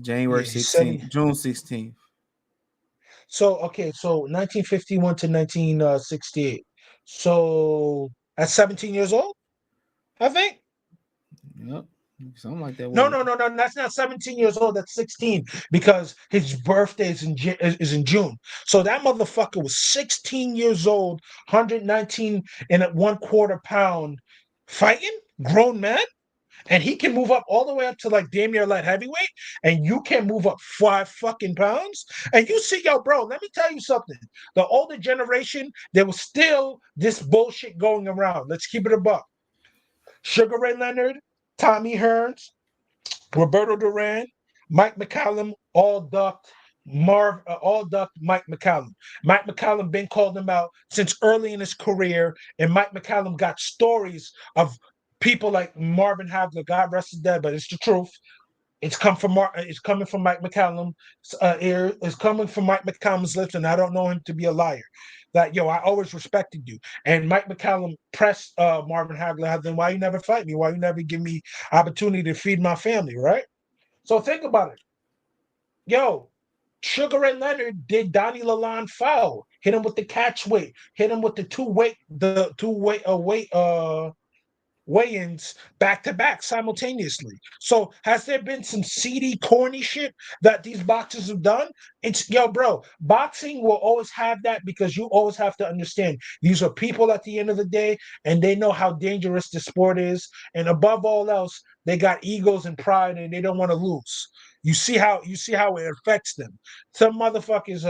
January Yeah, he's 16th. 70. June 16th. So okay, so 1951 to 1968. So at 17 years old, I think. Yep. Something like that No, was no, no, no. That's not 17 years old. That's 16 because his birthday is in June. So that motherfucker was 16 years old, 119 and at 1/4 pound, fighting grown man, and he can move up all the way up to like damn near light heavyweight, and you can move up 5 fucking pounds. And you see, yo, bro, let me tell you something. The older generation, there was still this bullshit going around. Let's keep it a buck. Sugar Ray Leonard, Tommy Hearns, Roberto Duran, Mike McCallum, all ducked. all duck Mike McCallum. Mike McCallum been called him out since early in his career, and Mike McCallum got stories of people like Marvin Hagler, God rest his dead, but it's the truth. It's coming from Mike McCallum. It's coming from Mike McCallum's lips, and I don't know him to be a liar. That yo, I always respected you. And Mike McCallum pressed Marvin Hagler, then why you never fight me? Why you never give me opportunity to feed my family, right? So think about it. Yo, Sugar Ray Leonard did Donnie Lalonde foul. Hit him with the catch weight. Hit him with the two weight weigh-ins back to back simultaneously. So has there been some seedy, corny shit that these boxers have done? It's yo, bro. Boxing will always have that because you always have to understand these are people at the end of the day, and they know how dangerous the sport is. And above all else, they got egos and pride, and they don't want to lose. You see how it affects them. Some motherfuckers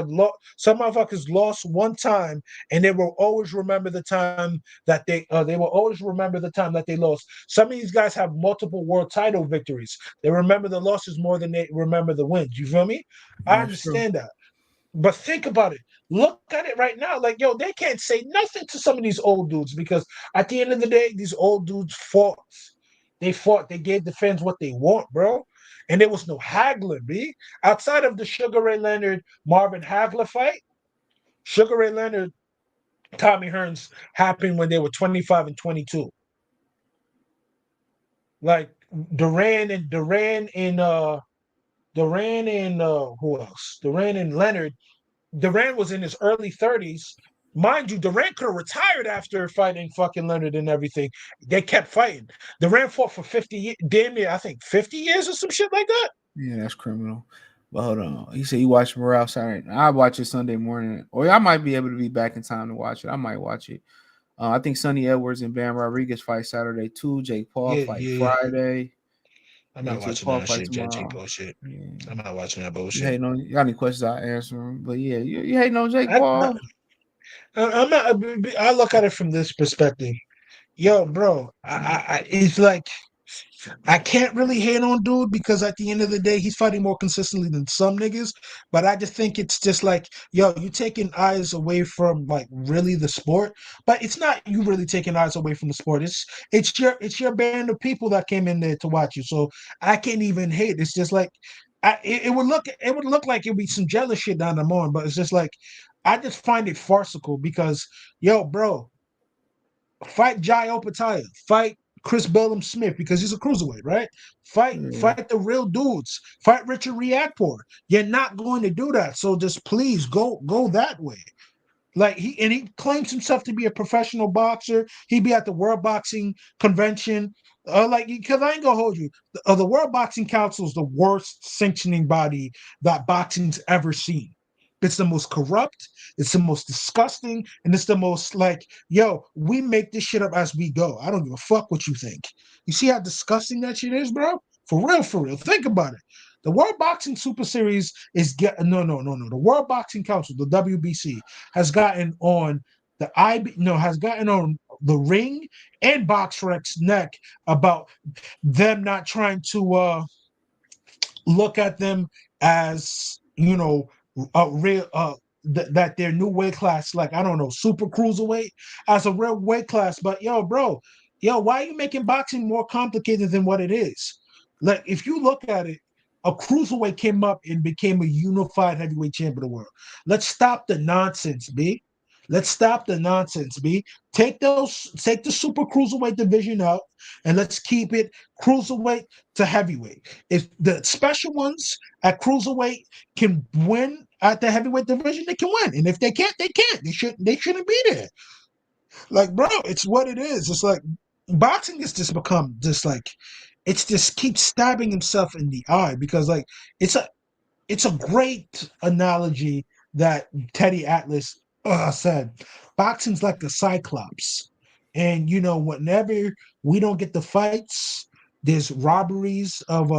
lost one time, and they will always remember the time they will always remember the time that they lost. Some of these guys have multiple world title victories. They remember the losses more than they remember the wins. You feel me? I That's true. understand that. But think about it. Look at it right now. Like, yo, they can't say nothing to some of these old dudes because at the end of the day, these old dudes fought. They fought. They gave the fans what they want, bro. And there was no haggling, B. Outside of the Sugar Ray Leonard Marvin Hagler fight, Sugar Ray Leonard Tommy Hearns happened when they were 25 and 22. Like Duran and who else? Duran and Leonard. Duran was in his early 30s. Mind you, Duran could have retired after fighting fucking Leonard and everything. They kept fighting. Duran fought for 50 years, damn near, I think 50 years or some shit like that. Yeah, that's criminal. But hold on. He said you watch Morale Saturday. I watch it Sunday morning, or I might be able to be back in time to watch it. I might watch it. I think Sonny Edwards and Bam Rodriguez fight Saturday too. Jake Paul Yeah, fight yeah. Friday. I'm Yeah, not Jake watching Paul that fight shit, Judge tomorrow. bullshit. Yeah. I'm not watching that You bullshit. hating on? You got any questions? I answer them. But yeah, you hating on Jake I, Paul? I'm not. I look at it from this perspective. Yo, bro, it's like I can't really hate on dude because at the end of the day, he's fighting more consistently than some niggas. But I just think it's just like, yo, you taking eyes away from like really the sport. But it's not you really taking eyes away from the sport. It's your band of people that came in there to watch you. So I can't even hate. It's just like it would look like it'd be some jealous shit down the morning, but it's just like I just find it farcical because yo, bro, fight Jai Opataya, fight Chris Bellum Smith because he's a cruiserweight, right? Fight, Yeah. fight the real dudes. Fight Richard Reactor. You're not going to do that, so just please go that way. Like he claims himself to be a professional boxer. He be at the World Boxing Convention. Like because I ain't gonna hold you. The World Boxing Council is the worst sanctioning body that boxing's ever seen. It's the most corrupt. It's the most disgusting, and it's the most like, yo, we make this shit up as we go. I don't give a fuck what you think. You see how disgusting that shit is, bro? For real, for real. Think about it. The World Boxing Super Series is no. The World Boxing Council, the WBC, has gotten on has gotten on the ring and BoxRec's neck about them not trying to look at them as a real that their new weight class, like I don't know, super cruiserweight as a real weight class. But yo, bro, why are you making boxing more complicated than what it is? Like if you look at it, a cruiserweight came up and became a unified heavyweight champion of the world. Let's stop the nonsense, B. Let's stop the nonsense, B. Take the super cruiserweight division out, and let's keep it cruiserweight to heavyweight. If the special ones at cruiserweight can win at the heavyweight division, they can win. And if they can't, they can't. They shouldn't be there. Like, bro, it's what it is. It's like boxing has just become just like it's just keeps stabbing himself in the eye because like it's a it's a great analogy that Teddy Atlas said. Boxing's like a cyclops. And, whenever we don't get the fights, there's robberies of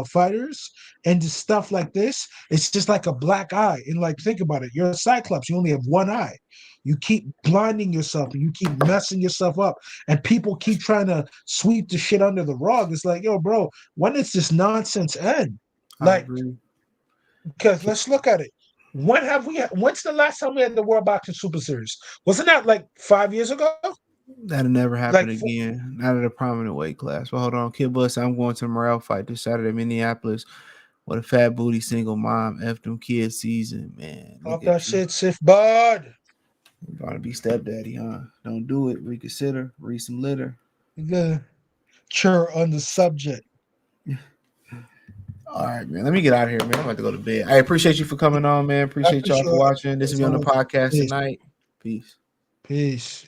fighters and just stuff like this. It's just like a black eye. And, like, think about it. You're a cyclops. You only have one eye. You keep blinding yourself and you keep messing yourself up. And people keep trying to sweep the shit under the rug. It's like, yo, bro, when does this nonsense end? I Like, agree. Because let's look at it. When's the last time we had the World Boxing Super Series? Wasn't that like 5 years ago? That'll never happen Like, again. Not at a prominent weight class. But hold on, Kid Bus, I'm going to the Morale fight this Saturday in Minneapolis. What a fat booty single mom. F them kids season, man. talk Look that at you. shit, Sif Bud. You're gonna be stepdaddy, huh? Don't do it. Reconsider. Read some litter. The chur on the subject. All right, man. Let me get out of here, man. I'm about to go to bed. I appreciate you for coming on, man. I Appreciate y'all appreciate for watching. This it. will be on the podcast Peace. tonight. Peace. Peace.